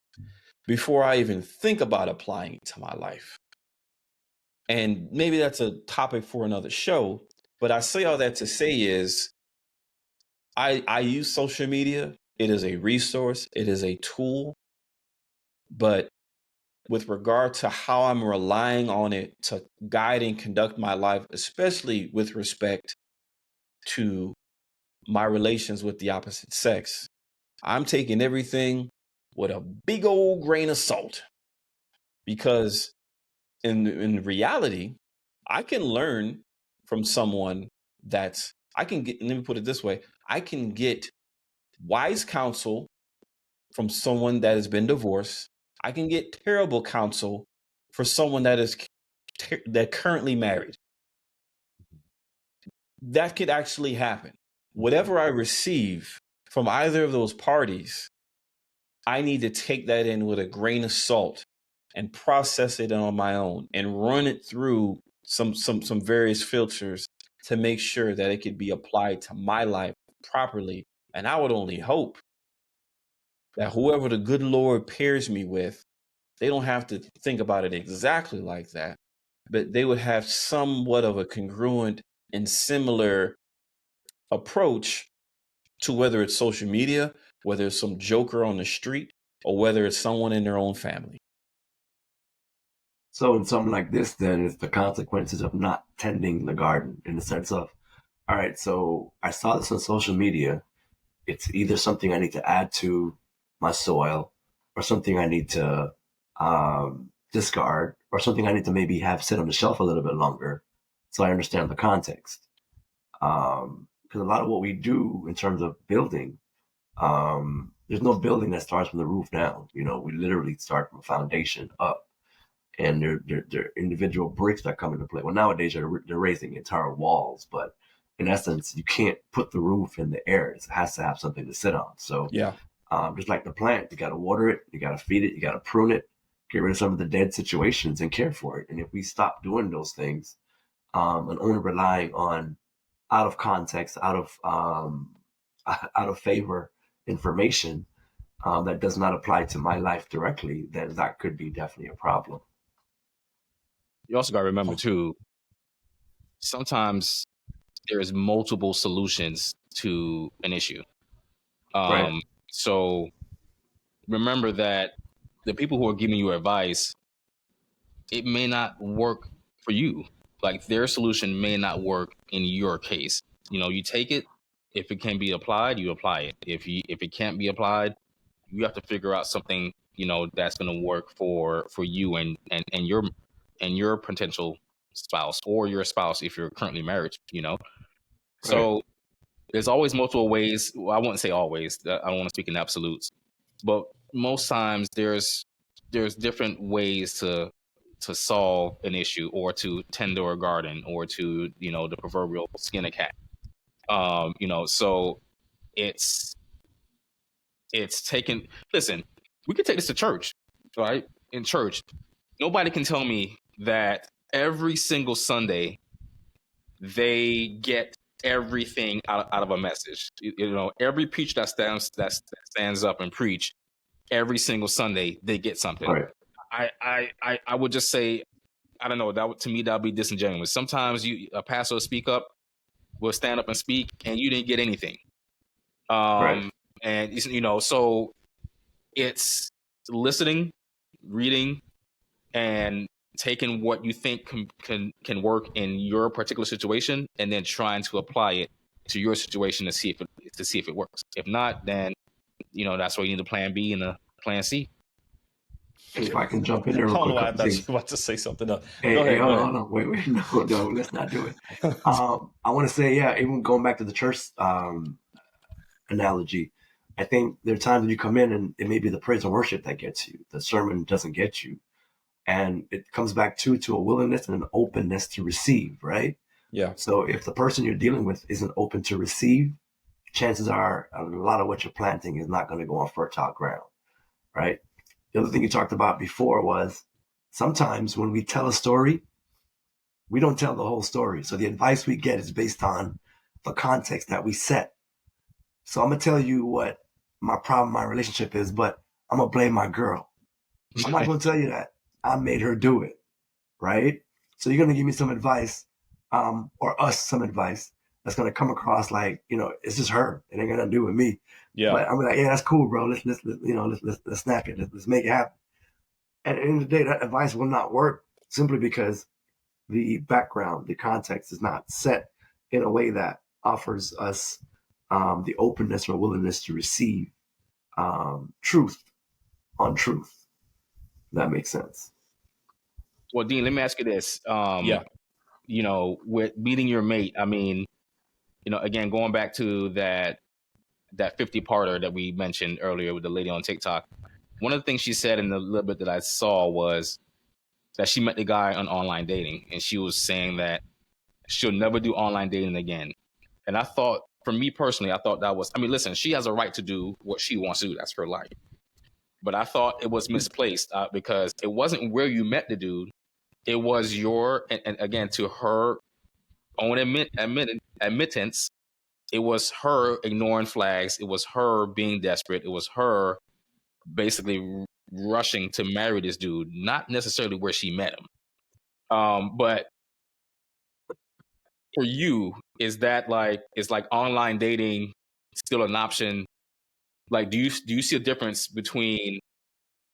before I even think about applying it to my life. And maybe that's a topic for another show, but I say all that to say is I use social media. It is a resource. It is a tool. But with regard to how I'm relying on it to guide and conduct my life, especially with respect to my relations with the opposite sex, I'm taking everything with a big old grain of salt, because in reality, I can learn from someone let me put it this way, I can get wise counsel from someone that has been divorced. I can get terrible counsel for someone that currently married. That could actually happen. Whatever I receive from either of those parties, I need to take that in with a grain of salt and process it on my own and run it through some various filters to make sure that it could be applied to my life properly. And I would only hope that whoever the good Lord pairs me with, they don't have to think about it exactly like that, but they would have somewhat of a congruent and similar approach to whether it's social media, whether it's some joker on the street, or whether it's someone in their own family. So in something like this, then it's the consequences of not tending the garden in the sense of, all right, so I saw this on social media. It's either something I need to add to my soil or something I need to discard or something I need to maybe have sit on the shelf a little bit longer so I understand the context. Because a lot of what we do in terms of building, there's no building that starts from the roof down. You know, we literally start from a foundation up. And they're individual bricks that come into play. Well, nowadays they're raising entire walls, but in essence, you can't put the roof in the air. It has to have something to sit on. So Yeah. just like the plant, you got to water it, you got to feed it, you got to prune it, get rid of some of the dead situations and care for it. And if we stop doing those things and only relying on out of context, out of favor information that does not apply to my life directly, then that could be definitely a problem. You also got to remember too, sometimes there's multiple solutions to an issue. Right. So remember that the people who are giving you advice, it may not work for you. Like their solution may not work in your case. You know, you take it. If it can be applied, you apply it. If it can't be applied, you have to figure out something, you know, that's going to work for you and your potential spouse or your spouse if you're currently married, you know. So there's always multiple ways. Well, I wouldn't say always. I don't want to speak in absolutes, but most times there's different ways to solve an issue or to tend a garden or to, you know, the proverbial skin a cat. You know, so it's taken. Listen, we could take this to church, right? In church, nobody can tell me that every single Sunday they get everything out of a message. You know, every preacher that stands up and preach every single Sunday, they get something. Right. I would just say, I don't know, to me that would be disingenuous. Sometimes a pastor will speak up, will stand up and speak, and you didn't get anything. Right. And you know, so it's listening, reading, and taking what you think can work in your particular situation, and then trying to apply it to your situation to see if it works. If not, then, you know, that's why you need a plan B and a plan C. If I can jump in there real Hold quick. on, I thought you were about to say something else. Hey, Go ahead. hold on. Wait. No, let's not do it. I want to say, yeah, even going back to the church analogy, I think there are times when you come in and it may be the praise and worship that gets you. The sermon doesn't get you. And it comes back to a willingness and an openness to receive, right? Yeah. So if the person you're dealing with isn't open to receive, chances are a lot of what you're planting is not going to go on fertile ground, right? The other thing you talked about before was sometimes when we tell a story, we don't tell the whole story. So the advice we get is based on the context that we set. So I'm going to tell you what my problem, my relationship is, but I'm going to blame my girl. I'm not going to tell you that I made her do it, right? So you're going to give me some advice or us some advice that's going to come across like, you know, it's just her. It ain't got nothing to do with me. Yeah. But I'm like, yeah, that's cool, bro. Let's snap it. Let's make it happen. And at the end of the day, that advice will not work simply because the background, the context is not set in a way that offers us the openness or willingness to receive truth on truth. That makes sense. Well, Dean, let me ask you this. Yeah. You know, with meeting your mate, I mean, you know, again, going back to that 50-parter that we mentioned earlier with the lady on TikTok, one of the things she said in the little bit that I saw was that she met the guy on online dating, and she was saying that she'll never do online dating again. And I thought, for me personally, I thought that was, I mean, listen, she has a right to do what she wants to do. That's her life. But I thought it was misplaced because it wasn't where you met the dude. It was and again, to her own admittance, it was her ignoring flags. It was her being desperate. It was her basically rushing to marry this dude, not necessarily where she met him. But for you, is online dating still an option? Like, do you see a difference between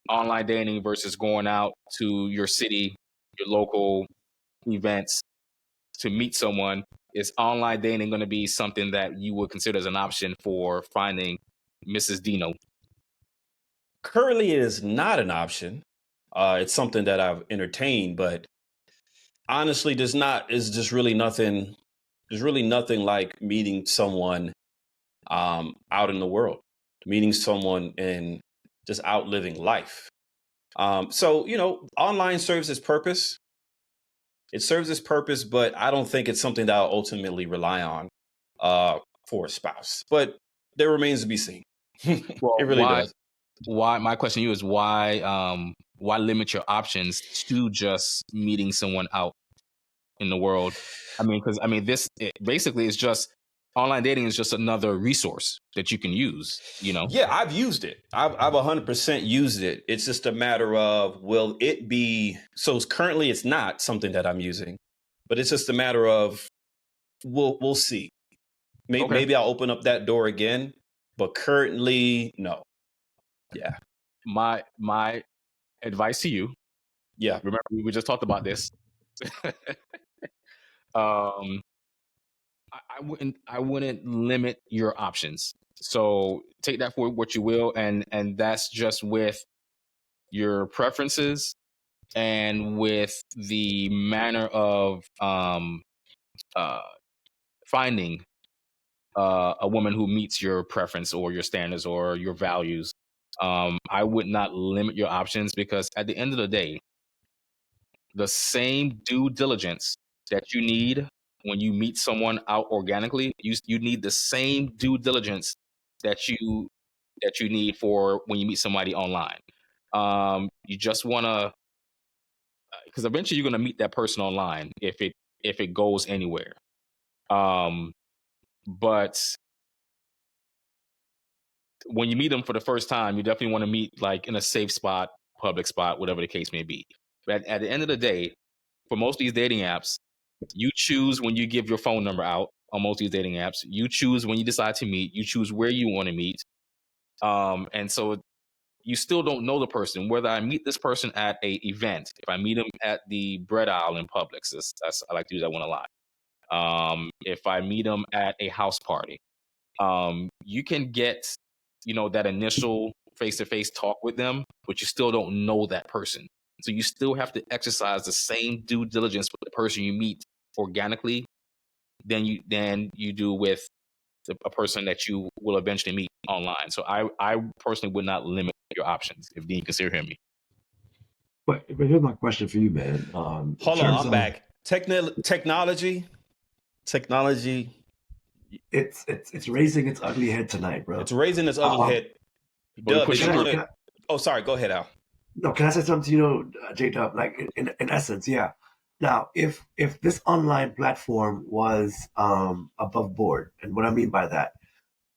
online dating versus going out to your city, your local events to meet someone? Is online dating going to be something that you would consider as an option for finding Mrs. Dino? Currently, it is not an option. It's something that I've entertained, but honestly, is just really nothing. There's really nothing like meeting someone out in the world, meeting someone and just out living life. So, online serves its purpose. It serves its purpose, but I don't think it's something that I'll ultimately rely on for a spouse. But there remains to be seen. Well, It really does. Why? My question to you is why limit your options to just meeting someone out in the world? Because basically it's just online dating is just another resource that you can use. Yeah, I've used it. I've 100% used it. It's just a matter of, will it be? So currently, it's not something that I'm using, but it's just a matter of we'll see. Maybe I'll open up that door again, but currently, no. Yeah. My advice to you. Yeah. Remember, we just talked about this. I wouldn't limit your options. So take that for what you will, and that's just with your preferences and with the manner of finding a woman who meets your preference or your standards or your values. I would not limit your options, because at the end of the day, the same due diligence that you need when you meet someone out organically, you need the same due diligence that you need for when you meet somebody online. You just want to, because eventually you're going to meet that person online if it goes anywhere. But when you meet them for the first time, you definitely want to meet like in a safe spot, public spot, whatever the case may be. But at the end of the day, for most of these dating apps, you choose when you give your phone number out on most of these dating apps. You choose when you decide to meet. You choose where you want to meet. And so you still don't know the person. Whether I meet this person at a event, if I meet them at the bread aisle in Publix, I like to use that one a lot. If I meet them at a house party, you can get, that initial face-to-face talk with them, but you still don't know that person. So you still have to exercise the same due diligence with the person you meet organically than you do with a person that you will eventually meet online. So I personally would not limit your options, if Dean can still hear me. But here's my question for you, man. Hold on, I'm back. Technology. It's raising its ugly head tonight, bro. It's raising its ugly head. Oh, sorry. Go ahead, Al. No, can I say something to you, J-Dub? Like in essence, yeah. Now, if this online platform was above board, and what I mean by that,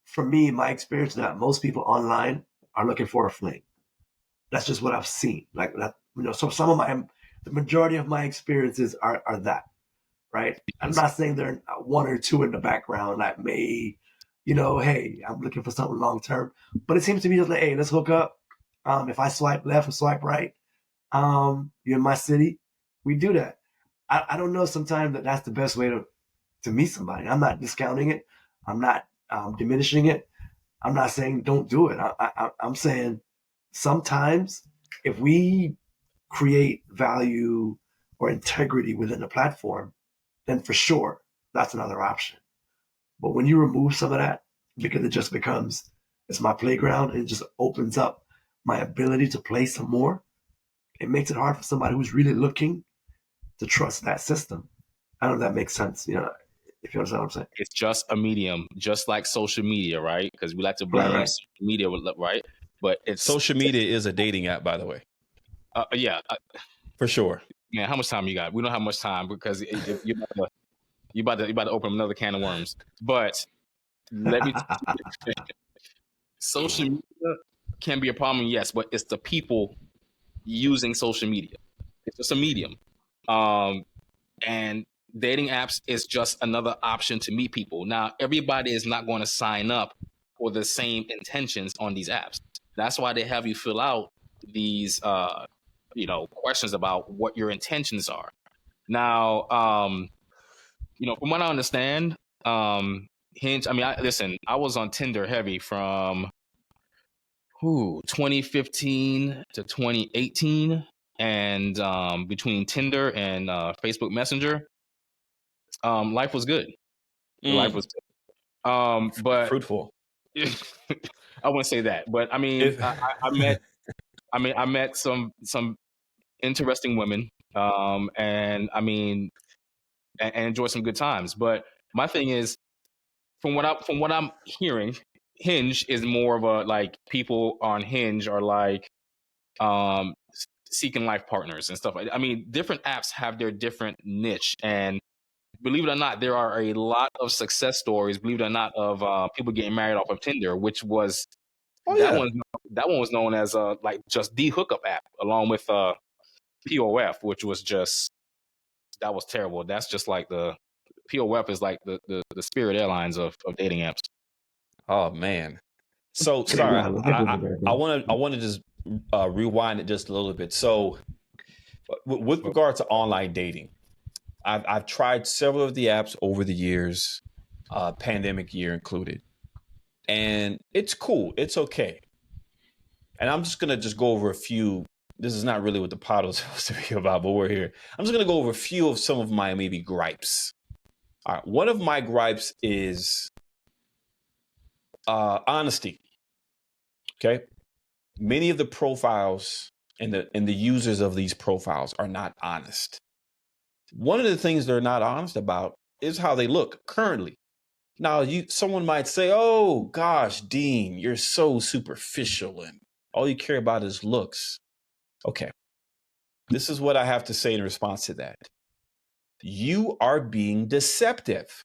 for me, my experience is that most people online are looking for a fling. That's just what I've seen. Like that, so the majority of my experiences are that, right? I'm not saying there are one or two in the background that may, hey, I'm looking for something long term, but it seems to me just like, hey, let's hook up. If I swipe left or swipe right, you're in my city, we do that. I don't know sometimes that's the best way to meet somebody. I'm not discounting it. I'm not diminishing it. I'm not saying don't do it. I'm saying sometimes if we create value or integrity within the platform, then for sure that's another option. But when you remove some of that, because it just becomes, it's my playground, and it just opens up my ability to play some more, it makes it hard for somebody who's really looking to trust that system. I don't know if that makes sense. If you understand what I'm saying. It's just a medium, just like social media, right? Because we like to blame social media, right? But social media is a dating app, by the way. Yeah, for sure. Man, how much time you got? We don't have much time, because you're about to open another can of worms. But let me. Social media can be a problem, yes, but it's the people using social media. It's just a medium. And dating apps is just another option to meet people. Now, everybody is not going to sign up for the same intentions on these apps. That's why they have you fill out these, questions about what your intentions are. Now, from what I understand, Hinge. I mean, I was on Tinder heavy from 2015 to 2018, and between Tinder and Facebook Messenger, life was good. Life was good. But fruitful. I wouldn't say that, but I mean, I met some interesting women, and I mean, and enjoyed some good times. But my thing is, from what I'm hearing, Hinge is more of a, like, people on Hinge are like seeking life partners and stuff like that. I mean, different apps have their different niche, and believe it or not, there are a lot of success stories, believe it or not, of people getting married off of Tinder, which was that one was known as like just the hookup app, along with POF, which was just, that was terrible. That's just like the POF is like the Spirit Airlines of dating apps. Oh man. So sorry, I want to just rewind it just a little bit. So with regard to online dating, I've tried several of the apps over the years, pandemic year included, and it's cool. It's okay. And I'm just gonna go over a few. This is not really what the pod was supposed to be about, but we're here. I'm just gonna go over a few of some of my maybe gripes. All right, one of my gripes is honesty. Okay, many of the profiles and the users of these profiles are not honest. One of the things they're not honest about is how they look currently. Now, someone might say, "Oh gosh, Dean, you're so superficial and all you care about is looks." Okay, this is what I have to say in response to that. You are being deceptive.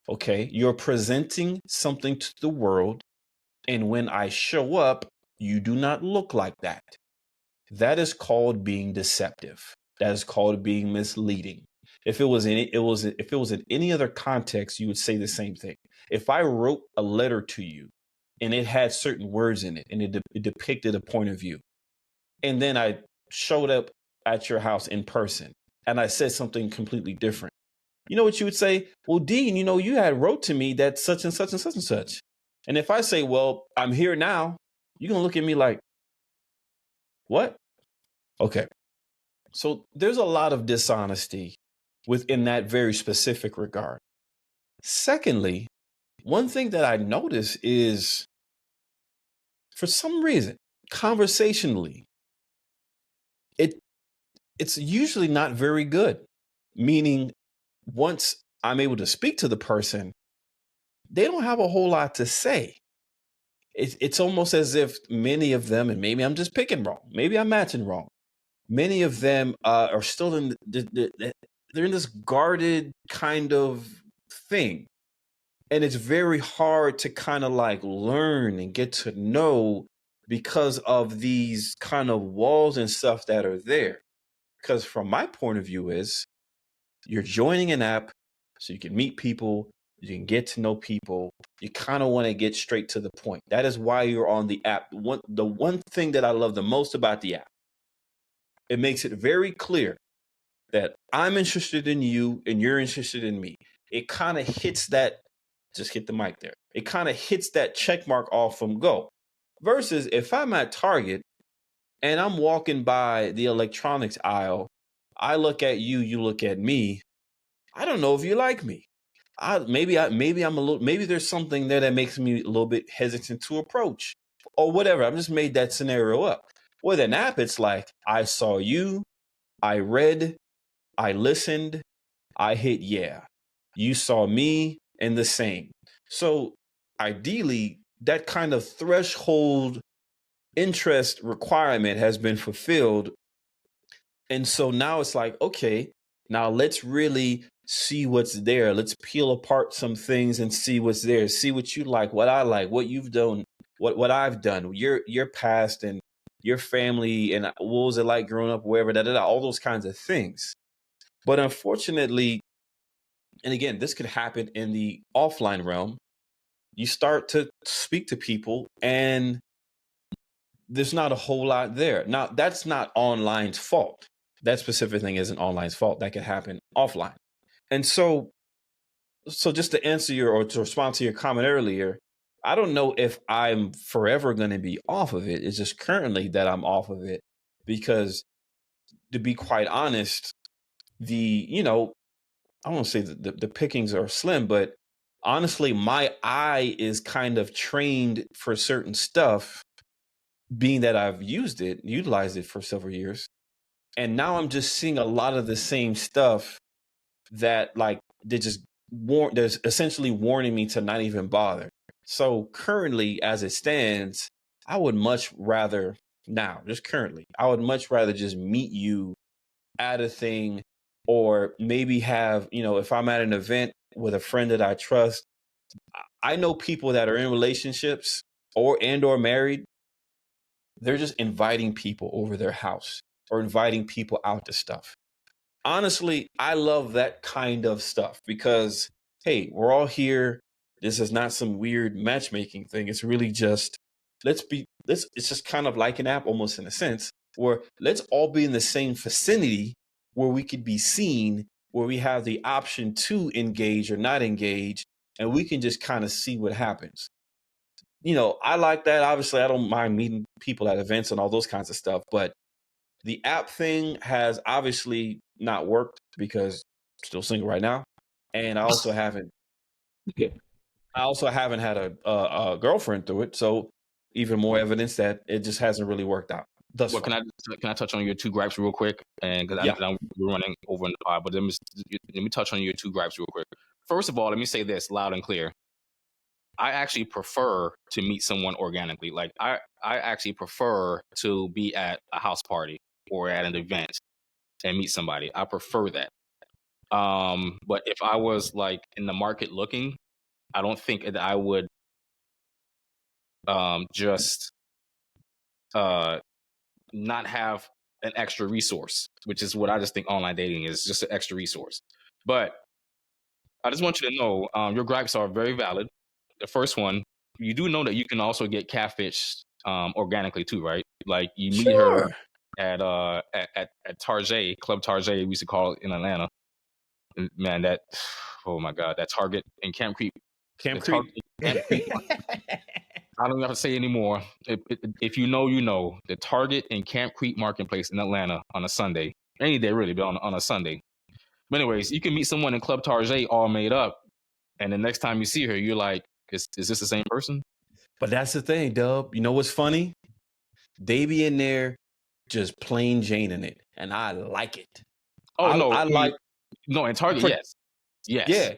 Okay, you're presenting something to the world, and when I show up, you do not look like that. That is called being deceptive. That is called being misleading. If it was in any other context, you would say the same thing. If I wrote a letter to you and it had certain words in it and it depicted a point of view, and then I showed up at your house in person and I said something completely different, you know what you would say? Well, Dean, you had wrote to me that such and such and such and such. And if I say, well, I'm here now, you're going to look at me like, what? Okay. So there's a lot of dishonesty within that very specific regard. Secondly, one thing that I notice is, for some reason, conversationally, it's usually not very good. Meaning, once I'm able to speak to the person, they don't have a whole lot to say. It's almost as if many of them, and maybe I'm just picking wrong, maybe I'm matching wrong, many of them are still they're in this guarded kind of thing. And it's very hard to kind of like learn and get to know because of these kind of walls and stuff that are there. Because from my point of view is, you're joining an app so you can meet people, you can get to know people. You kind of want to get straight to the point. That is why you're on the app. The one thing that I love the most about the app, it makes it very clear that I'm interested in you and you're interested in me. It kind of hits that, just hit the mic there. It kind of hits that check mark off from go. Versus if I'm at Target and I'm walking by the electronics aisle, I look at you, you look at me. I don't know if you like me. Maybe there's something there that makes me a little bit hesitant to approach or whatever. I've just made that scenario up. With an app, it's like, I saw you, I read, I listened, I hit yeah. You saw me, and the same. So ideally, that kind of threshold interest requirement has been fulfilled. And so now it's like, okay, now let's really see what's there. Let's peel apart some things and see what's there. See what you like, what I like, what you've done, what I've done, your past and your family, and what was it like growing up, wherever, all those kinds of things. But unfortunately, and again, this could happen in the offline realm. You start to speak to people and there's not a whole lot there. Now, that's not online's fault. That specific thing isn't online's fault. That could happen offline. And so just to answer your or to respond to your comment earlier, I don't know if I'm forever going to be off of it. It's just currently that I'm off of it because, to be quite honest, I won't say that the pickings are slim, but honestly, my eye is kind of trained for certain stuff, being that I've utilized it for several years. And now I'm just seeing a lot of the same stuff that like they just there's essentially warning me to not even bother. So currently, as it stands, I would much rather I would much rather just meet you at a thing, or maybe have, if I'm at an event with a friend that I trust. I know people that are in relationships or married. They're just inviting people over their house or inviting people out to stuff. Honestly, I love that kind of stuff because, hey, we're all here. This is not some weird matchmaking thing. It's really just it's just kind of like an app almost, in a sense, where let's all be in the same vicinity where we could be seen, where we have the option to engage or not engage, and we can just kind of see what happens. I like that. Obviously, I don't mind meeting people at events and all those kinds of stuff, but the app thing has obviously not worked because I'm still single right now, and I also haven't had a girlfriend through it. So even more evidence that it just hasn't really worked out. Thus Well, far. can I touch on your two gripes real quick? And because we're running over in the pod, but let me touch on your two gripes real quick. First of all, let me say this loud and clear. I actually prefer to meet someone organically. Like I actually prefer to be at a house party or at an event and meet somebody. I prefer that. But if I was like in the market looking, I don't think that I would just not have an extra resource, which is what I just think online dating is, just an extra resource. But I just want you to know your gripes are very valid. The first one, you do know that you can also get catfished organically too, right? Like you meet her at Target, Club Target, we used to call it in Atlanta. And man, oh my God, that Target in Camp Creek. Camp Creek. I don't have to say anymore. If you know, you know. The Target in Camp Creek Marketplace in Atlanta on a Sunday. Any day, really, but on a Sunday. But anyways, you can meet someone in Club Target all made up, and the next time you see her, you're like, is this the same person? But that's the thing, Dub. You know what's funny? They be in there just plain Jane in it, and I like it. In Target, yes. Yeah.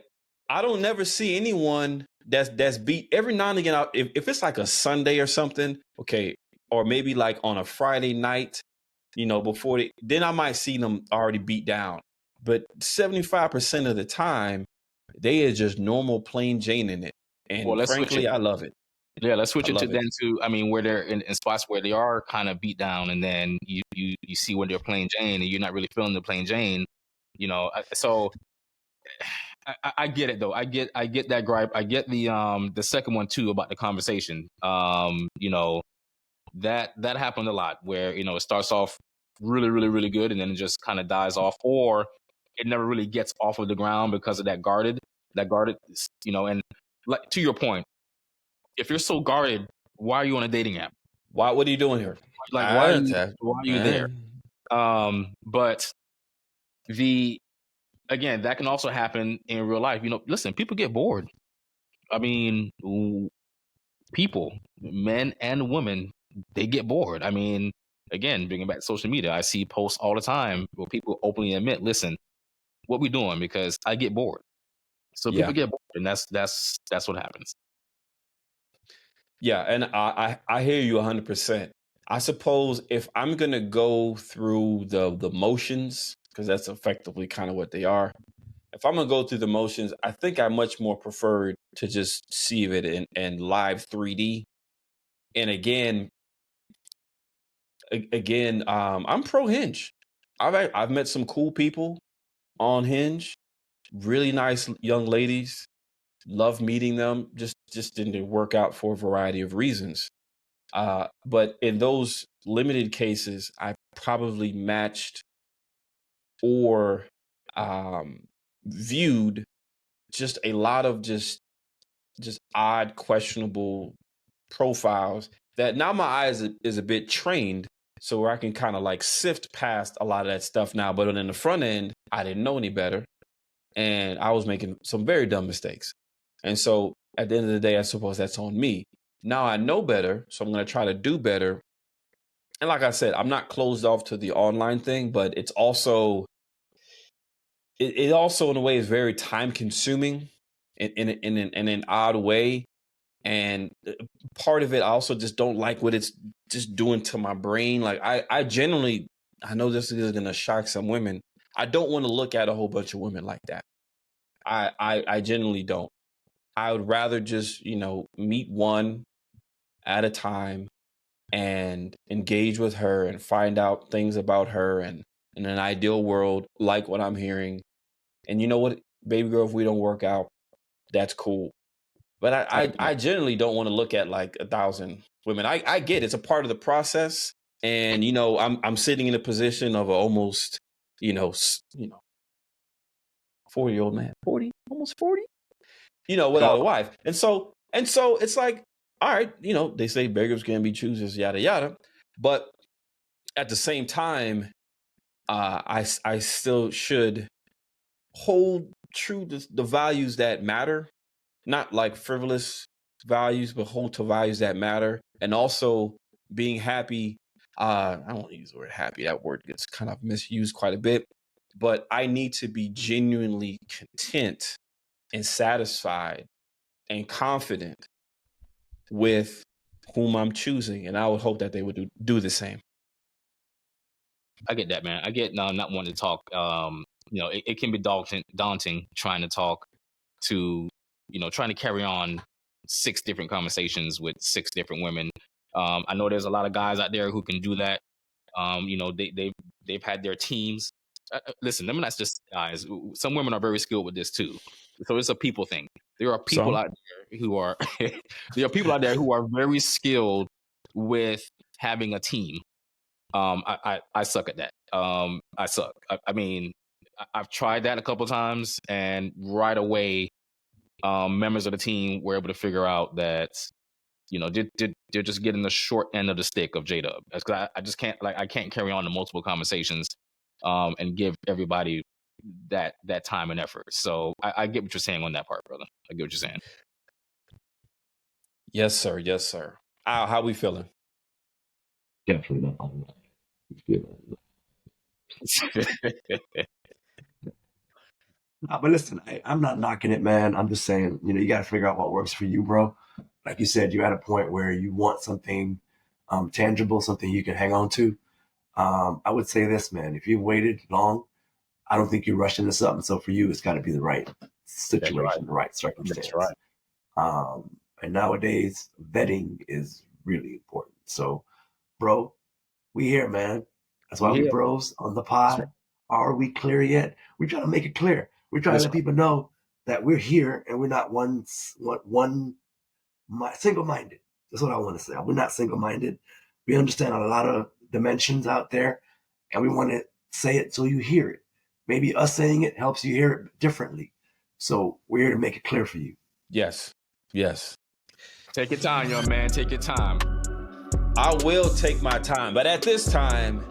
I don't never see anyone that's beat. Every now and again, if it's like a Sunday or something, okay, or maybe like on a Friday night, before then I might see them already beat down. But 75% of the time, they are just normal plain Jane in it. And frankly, I love it. Yeah, let's switch it to where they're in spots where they are kind of beat down, and then you see when they're plain Jane and you're not really feeling the plain Jane, so I get it though. I get that gripe. I get the second one too about the conversation. That happened a lot where it starts off really, really, really good and then it just kind of dies off, or it never really gets off of the ground because of that guarded, and like to your point, if you're so guarded, why are you on a dating app? What are you doing here? Like why are you there? But again, that can also happen in real life. Listen, people get bored. I mean, people, men and women, they get bored. I mean, again, bringing back social media, I see posts all the time where people openly admit, listen, what we doing? Because I get bored. So people get bored, and that's what happens. Yeah, and I hear you 100%. I suppose if I'm gonna go through the motions, because that's effectively kind of what they are. If I'm gonna go through the motions, I think I much more prefer to just see it in live 3D. And again, I'm pro Hinge. I've met some cool people. on Hinge. Really nice young ladies. Love meeting them. Just didn't work out for a variety of reasons. But in those limited cases, I probably matched or viewed just a lot of just odd, questionable profiles that now my eyes is a bit trained, so where I can kind of like sift past a lot of that stuff now. But on the front end, I didn't know any better, and I was making some very dumb mistakes. And so at the end of the day, I suppose that's on me. Now I know better, so I'm going to try to do better. And like I said, I'm not closed off to the online thing, but it's also it also in a way is very time consuming in an odd way. And part of it, I also just don't like what it's just doing to my brain. Like I genuinely, I know this is going to shock some women. I don't want to look at a whole bunch of women like that. I genuinely don't. I would rather just, meet one at a time and engage with her and find out things about her, and in an ideal world, like what I'm hearing. And you know what, baby girl, if we don't work out, that's cool. But I generally don't want to look at like 1,000 women. I get it's a part of the process. And, I'm sitting in a position of almost, 40-year-old man, 40, almost 40, without a wife. And so it's like, all right, they say beggars can be choosers, yada, yada. But at the same time, I still should hold true to the values that matter, not like frivolous values, but hold to values that matter. And also being happy. I don't want to use the word happy. That word gets kind of misused quite a bit. But I need to be genuinely content and satisfied and confident with whom I'm choosing. And I would hope that they would do the same. I get that, man. I get not wanting to talk. It can be daunting trying to talk to, trying to carry on 6 different conversations with 6 different women. I know there's a lot of guys out there who can do that. They've had their teams. Listen, them not just guys. Some women are very skilled with this too. So it's a people thing. There are people out there who are very skilled with having a team. I suck at that. I suck. I mean, I've tried that a couple of times, and right away, members of the team were able to figure out that, they're just getting the short end of the stick of J-Dub. Because I just can't, I can't carry on the multiple conversations, and give everybody that time and effort. So I get what you're saying on that part, brother. I get what you're saying. Yes, sir. Yes, sir. How we feeling? Definitely not online. But listen, I'm not knocking it, man. I'm just saying, you got to figure out what works for you, bro. Like you said, you're at a point where you want something tangible, something you can hang on to. I would say this, man, if you've waited long, I don't think you're rushing this up. And so for you, it's got to be the right situation, right. The right circumstance. That's right. And nowadays, vetting is really important. So, bro, we here, man. That's why we bros on the pod. Right. Are we clear yet? We're trying to make it clear. We're trying to let people know that we're here and we're not single-minded. That's what I want to say. We're not single-minded. We understand a lot of dimensions out there, and we want to say it so you hear it. Maybe us saying it helps you hear it differently. So we're here to make it clear for you. Yes. Yes. Take your time, young man. Take your time. I will take my time. But at this time,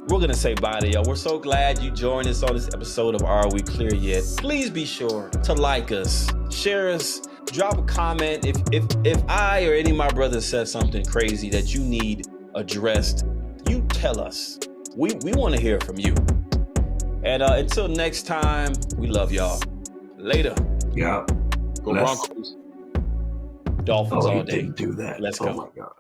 we're going to say bye to y'all. We're so glad you joined us on this episode of Are We Clear Yet? Please be sure to like us, share us, drop a comment. If I or any of my brothers said something crazy that you need addressed, you tell us. We want to hear from you. And until next time, we love y'all. Later. Yeah. Go Broncos. Dolphins all day. Didn't do that. Let's go. Oh my God.